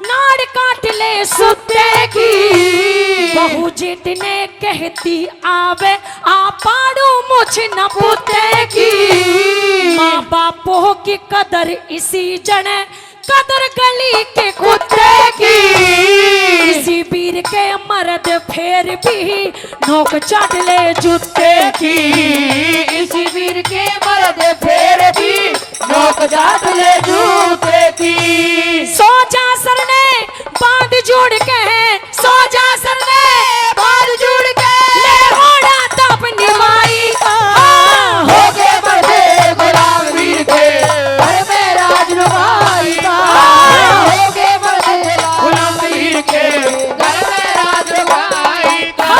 नाड़ काट ले सुते की। बहू जितने कहती आवे आ पाड़ू मुझ न पुते की। माँ बापों की कदर इसी जने कदर गली के कुत्ते की। इसी वीर के मर्द फेर भी नोक चाट ले जूते की। इसी वीर के मर्द फेर भी नोक चाट ले जूते की। सोजा सर ने बांध जोड़ के सोजा सर ने बांध जोड़ के ले होड़ा तप निभाई का। हो गए मर्दे गुलाम वीर के घर में राज लुगाई का। हो गए मर्दे गुलाम वीर के घर में राज लुगाई का।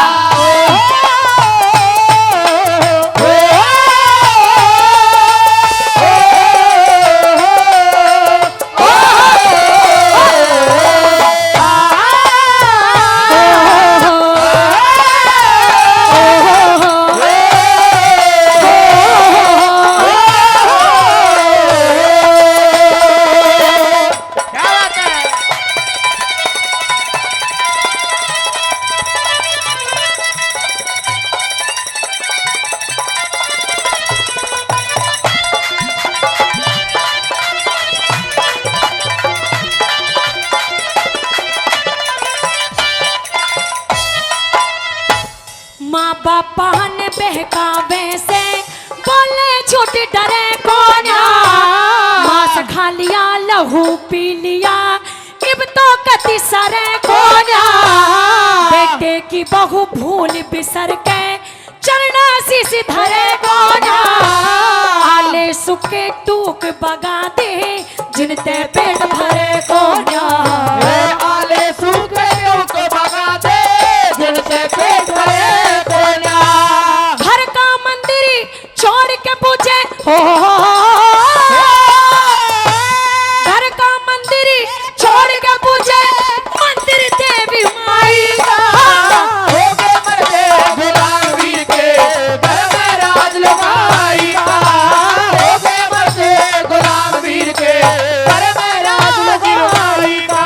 पान बहकावे से बोले झूठ डरे कोन्या मांस खा लिया लहू पी लिया इब तो कति सरे कोन्या बेटे की बहु भूल बिसर के चरना शीश धरे कोन्या आले सुखे टूक बगा दे जिनते पेट भरे कोन्या आले सूखे को भगा दे जिनसे पेट भरे कोन्या। घर का मंदिर छोड़ के पूछे हो घर का मंदिर छोड़ के पूछे मंदिर देवी माई का हो गए मर्दे गुलाम वीर के घर में राज लुगाई का। हो गए मर्दे गुलाम वीर के घर में राज लुगाई का।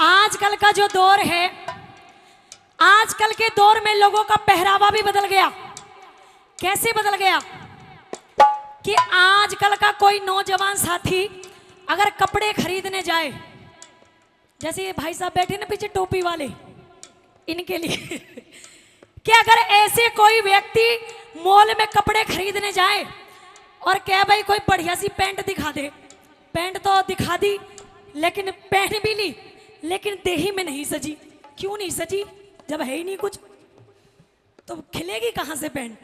आजकल का जो दौर है, आजकल के दौर में लोगों का पहरावा भी बदल गया। कैसे बदल गया कि आजकल का कोई नौजवान साथी अगर कपड़े खरीदने जाए, जैसे ये भाई साहब बैठे ना पीछे टोपी वाले, इनके लिए कि अगर ऐसे कोई व्यक्ति मॉल में कपड़े खरीदने जाए और क्या भाई कोई बढ़िया सी पैंट दिखा दे, पैंट तो दिखा दी लेकिन पहन भी ली लेकिन देही में नहीं सजी। क्यों नहीं सजी? जब है ही नहीं कुछ तो खिलेगी कहां से पैंट।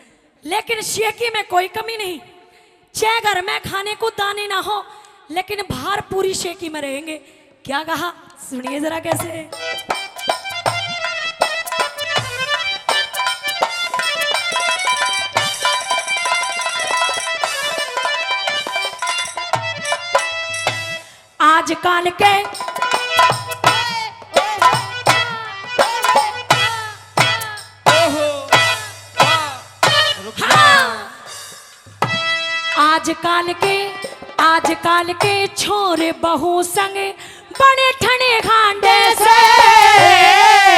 लेकिन शेकी में कोई कमी नहीं, चाहे घर में खाने को दाने ना हो लेकिन बाहर पूरी शेकी में रहेंगे। क्या कहा सुनिए जरा कैसे। आजकल के आजकल के छोरे बहू संग बड़े ठने खांडे से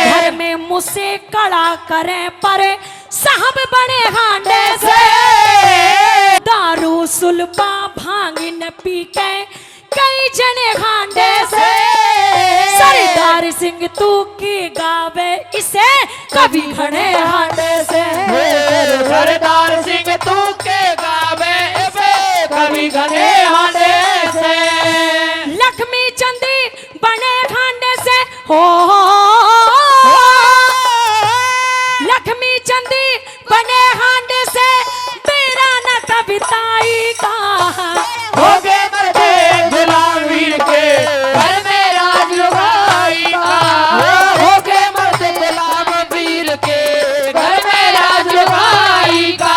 घर में मुझसे कड़ा करे पर साहब बड़े खांडे से दारू सुलपा भांग न पी के कई जने खांडे से सरदार सिंह तू की गावे इसे कभी खड़े हांडे से सरदार सिंह तू के गावे इसे कभी घने हांडे से लक्ष्मी चंदी बने खांडे से हो लक्ष्मी चंदी बने हांडे से बेरा न कविताई का हो गए मर्दे गुलाम वीर के घर में राज लुगाई का। हो गए मर्दे गुलाम वीर के घर में राज लुगाई का।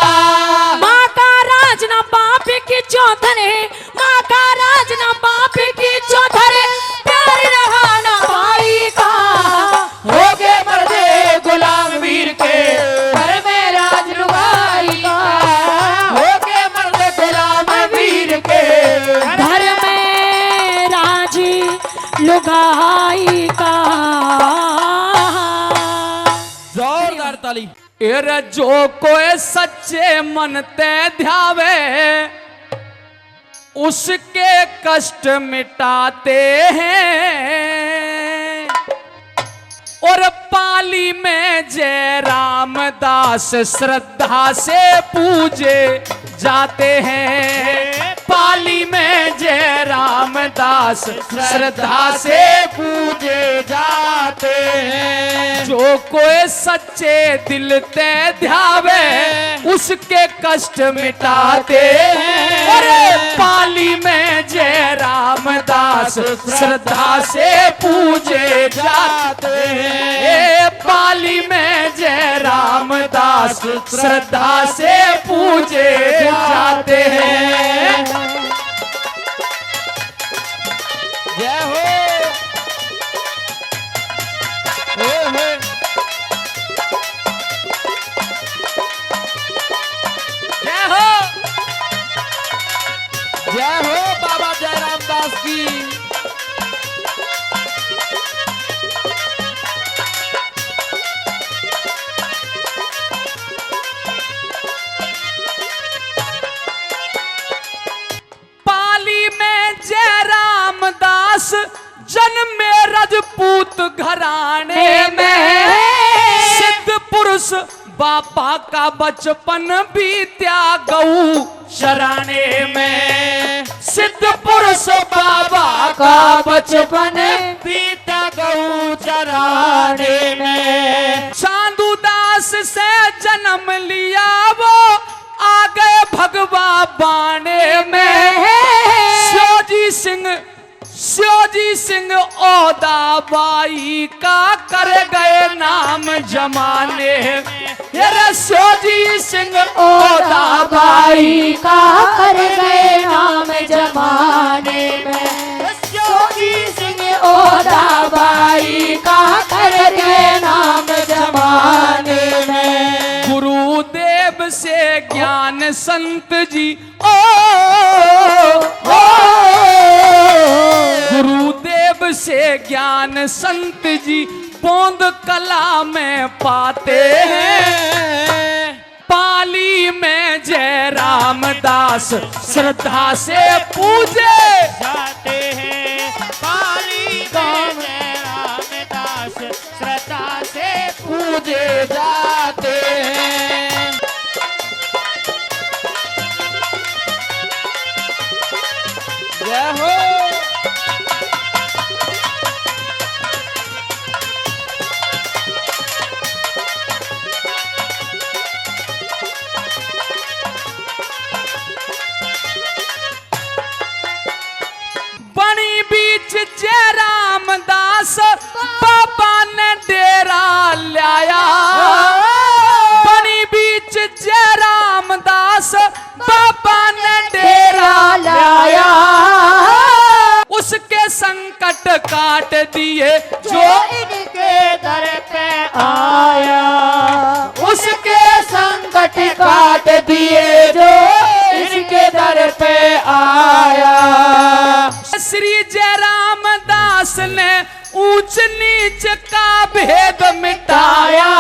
माँ का राज न बाप की चौधरे, माँ का राज न बाप की चौधरे प्यार रहा न भाई का। हो गए मर्दे गुलाम वीर के घर में राज लुगाई का। हो गए मर्दे गुलाम वीर के घर में राज लुगाई का। जोरदार ताली। एरे जो कोई सच्चे मन ते ध्यावे उसके कष्ट मिटाते हैं और पाली में जय रामदास श्रद्धा से पूजे जाते हैं। पाली में जय रामदास श्रद्धा से पूजे जाते हैं। जो कोई सच्चे दिल ते ध्यावे उसके कष्ट मिटाते हैं। अरे पाली में जय रामदास श्रद्धा से पूजे जाते हैं। पाली में जय रामदास श्रद्धा से पूजे जाते हैं। जय हो की। पाली में जय रामदास जन्मे रजपूत घराने में, सिद्ध पुरुष बापा का बचपन बीत्या गऊ शराने में। सिद्ध पुरुष बाबा का बचपन बीता गऊ चराने में। चांदूदास से जन्म लिया वो आ गए भगवा बाणे में। श्योजी सिंह ओदाबाई का कर गए नाम जमाने में। श्योजी सिंह ओदाबाई का कर गए नाम जमाने में। श्योजी सिंह ओदाबाई का कर गए नाम जमाने में। गुरुदेव से ज्ञान संत जी गुरुदेव से ज्ञान संत जी पोंद कला में पाते हैं। पाली में जय रामदास श्रद्धा से पूजे जाते हैं। पाली में जय रामदास श्रद्धा से पूजे जाते हैं। जय हो। बनी बीच जय रामदास बाबा ने डेरा लाया। बनी बीच जय रामदास बाबा ने डेरा लाया। उसके संकट काट दिए जो इनके दर पे आया। उसके संकट काट दिए जो इनके दर पे आया। श्री जय रामदास ने ऊंच नीच का भेद मिटाया।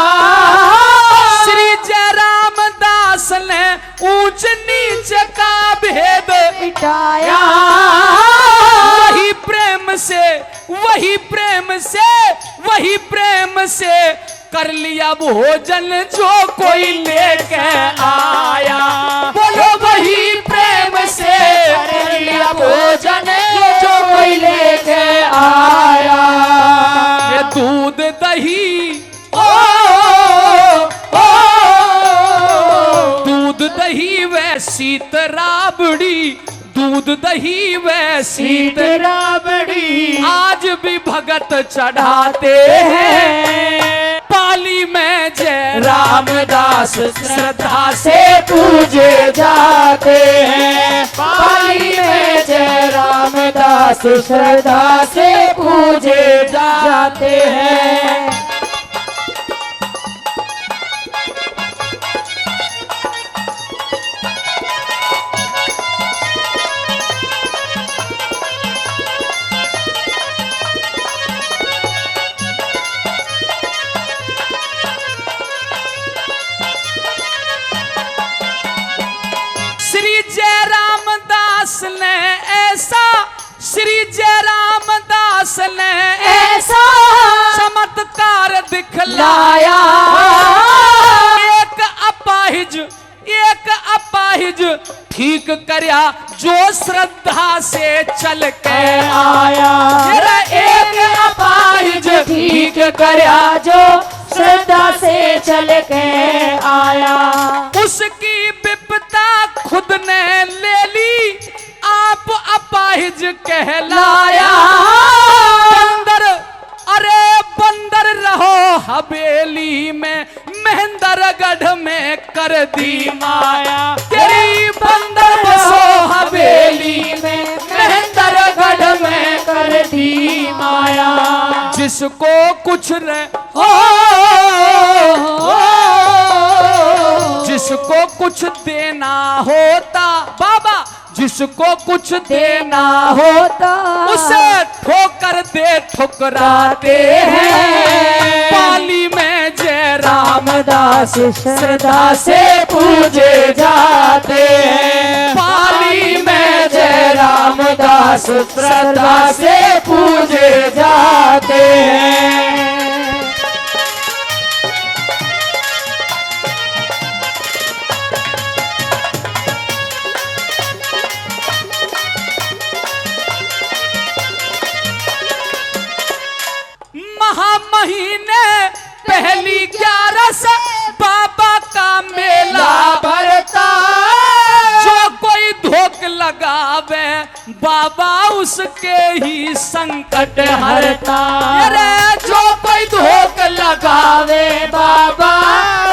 श्री जय रामदास ने ऊंच नीच का भेद मिटाया। वही प्रेम से वही प्रेम से वही प्रेम से कर लिया भोजन जो कोई लेके आया। बोलो वही प्रेम से कर लिया भोजन जो कोई लेके आया। ये दूध दही दूध दही व शीत राबड़ी। दूध दही व शीत राबड़ी आज भी भगत चढ़ाते हैं। पाली में जय रामदास श्रद्धा से पूजे जाते हैं। पाली में जय रामदास श्रद्धा से पूजे जाते हैं। श्री जय रामदास ने ऐसा चमत्कार दिखलाया। एक अपाहिज ठीक करया जो श्रद्धा से चल के आया। एक अपाहिज ठीक करया जो श्रद्धा से चल के आया। उसकी विपदा खुद ने ले ली आप अपाहिज कहलाया। बंदर अरे बंदर रहो हवेली में महेंद्रगढ़ में कर दी माया। तेरी बंदर बसो हवेली में महेंद्रगढ़ में कर दी माया। जिसको कुछ जिसको कुछ देना होता बाबा जिसको कुछ देना होता उसे ठोकर दे ठुकराते हैं। पाली में जय रामदास श्रद्धा से पूजे जाते हैं। पाली में जय रामदास श्रद्धा से पूजे जाते हैं। महीने पहली 11 से बाबा का मेला भरता जो कोई धोख लगावे बाबा उसके ही संकट हरता। अरे जो कोई धोख लगावे बाबा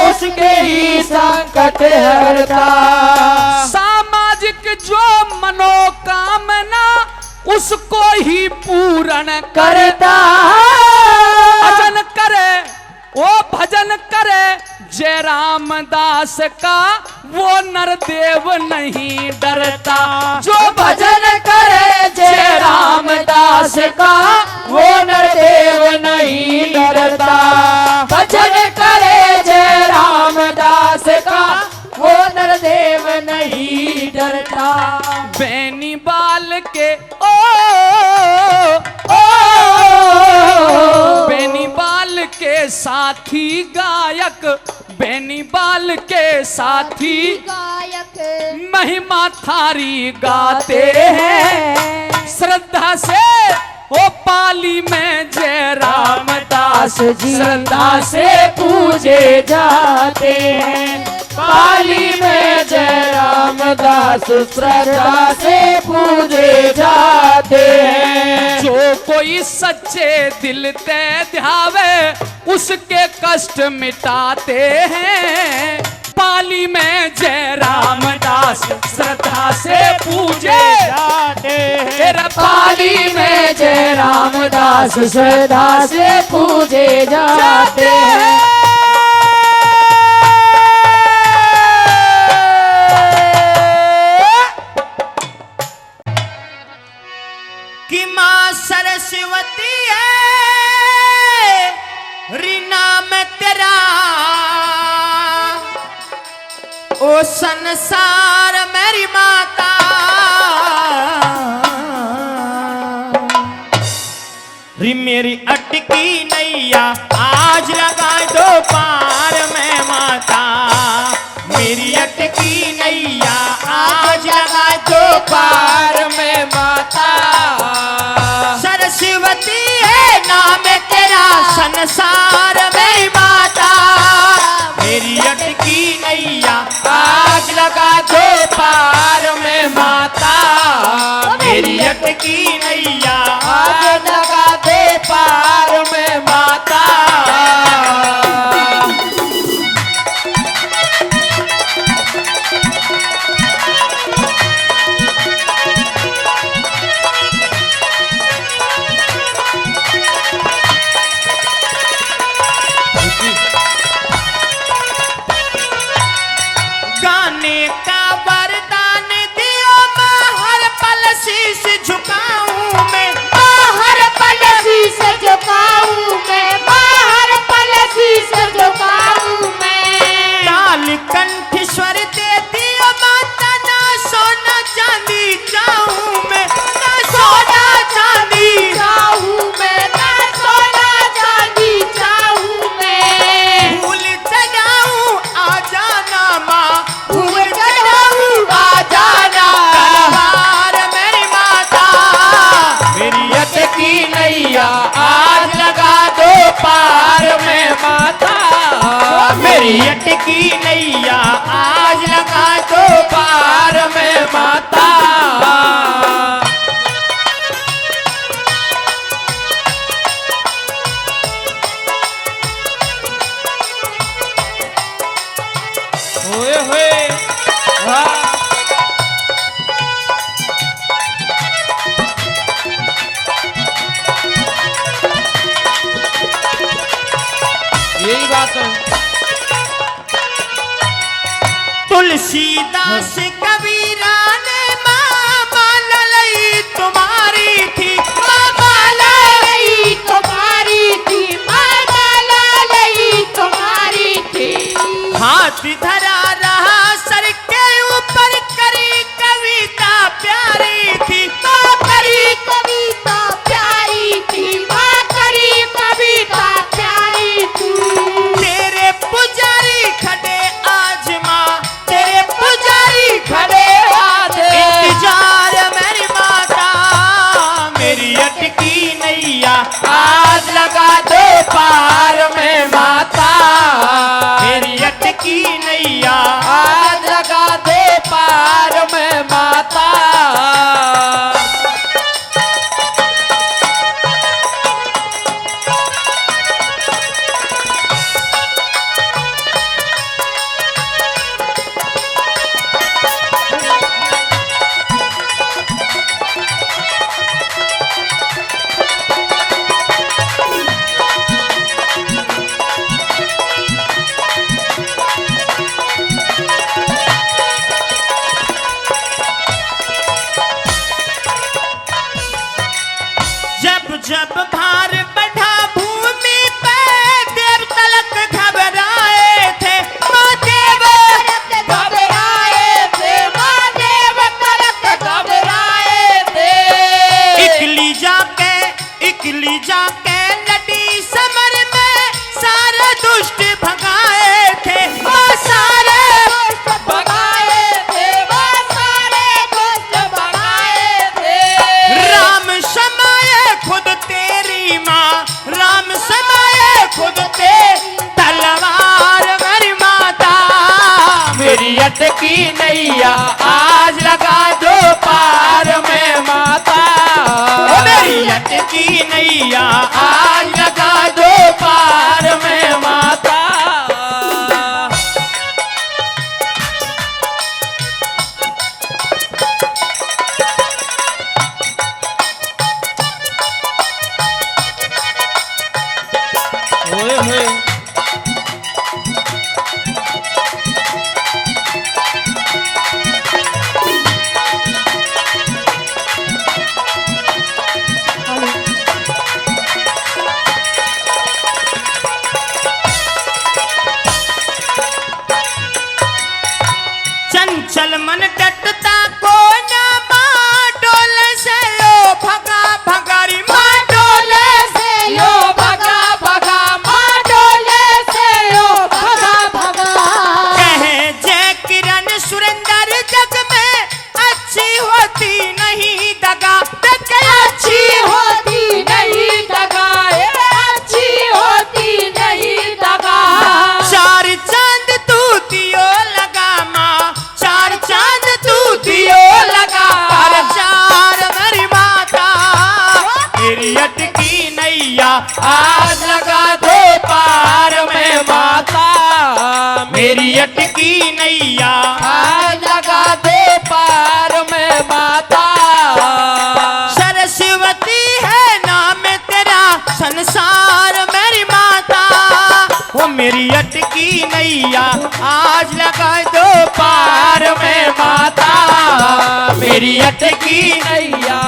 उसके ही संकट हरता। सामाजिक जो मनोकामना उसको ही पूर्ण करता भजन करे वो भजन करे जय रामदास का वो नरदेव नहीं डरता। जो भजन करे जय रामदास का वो नरदेव नहीं डरता। भजन करे जय रामदास का वो नरदेव नहीं डरता। बेनी बाल के बेनी बाल के साथी गायक बेनी बाल के साथी गायक महिमा थारी गाते हैं। श्रद्धा से ओ पाली में जय रामदास श्रद्धा से पूजे जाते हैं। पाली में जय रामदास श्रद्धा से पूजे जाते हैं। जो कोई सच्चे दिल ते ध्यावे उसके कष्ट मिटाते हैं। पाली में जय रामदास श्रद्धा से पूजे जाते हैं। तेरा पाली में जय रामदास श्रद्धा से पूजे जाते हैं। कि माँ सरस्वती है रीना में तेरा ओ संसार मेरी माता। री मेरी अटकी नैया आज लगा दो पार में माता। मेरी अटकी नैया आज लगा दो पार में माता। सरस्वती है नाम तेरा संसार में माता। मेरी अटकी नैया आज लगा दो पार में माता। मेरी अटकी नैया आज लगा दे पार में माता। गाने का वरदान दियो माँ हर पल शीश झुकाऊं मैं। हर पल शीश झुकाऊं मैं। हर पल शीश झुकाऊं मैं। लाल कंठ स्वर दे दियो माता ना सोना चांदी चाहूं मैं। ना सोना चांदी चाहूं मैं। ना सोना चांदी चाहूं मैं। फूल चढ़ाऊं आ जाना माँ। फूल चढ़ाऊं आ जाना। कलहार मेरी माता। मेरी अटकी नैया आज लगा दो पार में माता। मेरी अटकी नैया आज लगा दो पार में माता। होए होए वाह। यही बात है। तुलसीदास कबीरा ने माँ धरा रहा सर के ऊपर करी कविता प्यारी थी माँ करी कविता प्यारी थी, माँ करी कविता प्यारी थी। तेरे पुजारी खड़े आज माँ, तेरे पुजारी खड़े आज इंतजार मेरी माता, मेरी अटकी नैया आज लगा दो पार में माता, मेरी अटकी नैया आज लगा दे पार में माता। जब जब भार बढ़ा भूमि पे देव तलक घबराए थे, माँ देव घबराए थे, माँ देव तलक घबराए थे। इकली जाके लड़ी समर में सारे दुष्ट भगाए थे, माँ सारे दुष्ट भगाए थे, माँ सारे दुष्ट भगाए थे। राम समाये खुद तेरी माँ, राम समाये खुद तेरी तलवार मेरी माता, मेरी अटकी नैया आज लगा दो पार में माता, ओ मेरी अटकी नैया आज लगा दो पार में माता। ओए होए चंचल मन डटता को ना माँ डोले से लो भगा भगारी माँ डोले से लो भगा भगा, माँ डोले से लो भगा भगा। कहे जय किरण सुरेंद्र जग में अच्छी होती नहीं दगा, देखे अच्छी होती नहीं दगा, ये अच्छी होती नहीं दगा। चार चांद तू दियो लगा माँ, चार चांद तू दियो लगा, अरे चार मेरी माता, मेरी अटकी नैया आज लगा दो पार में माता, मेरी अटकी नैया आज लगा दो पार में माता। सरस्वती है नाम तेरा संसार मेरी माता, वो मेरी अटकी नैया आज लगा दो पार में माता, मेरी अटकी नैया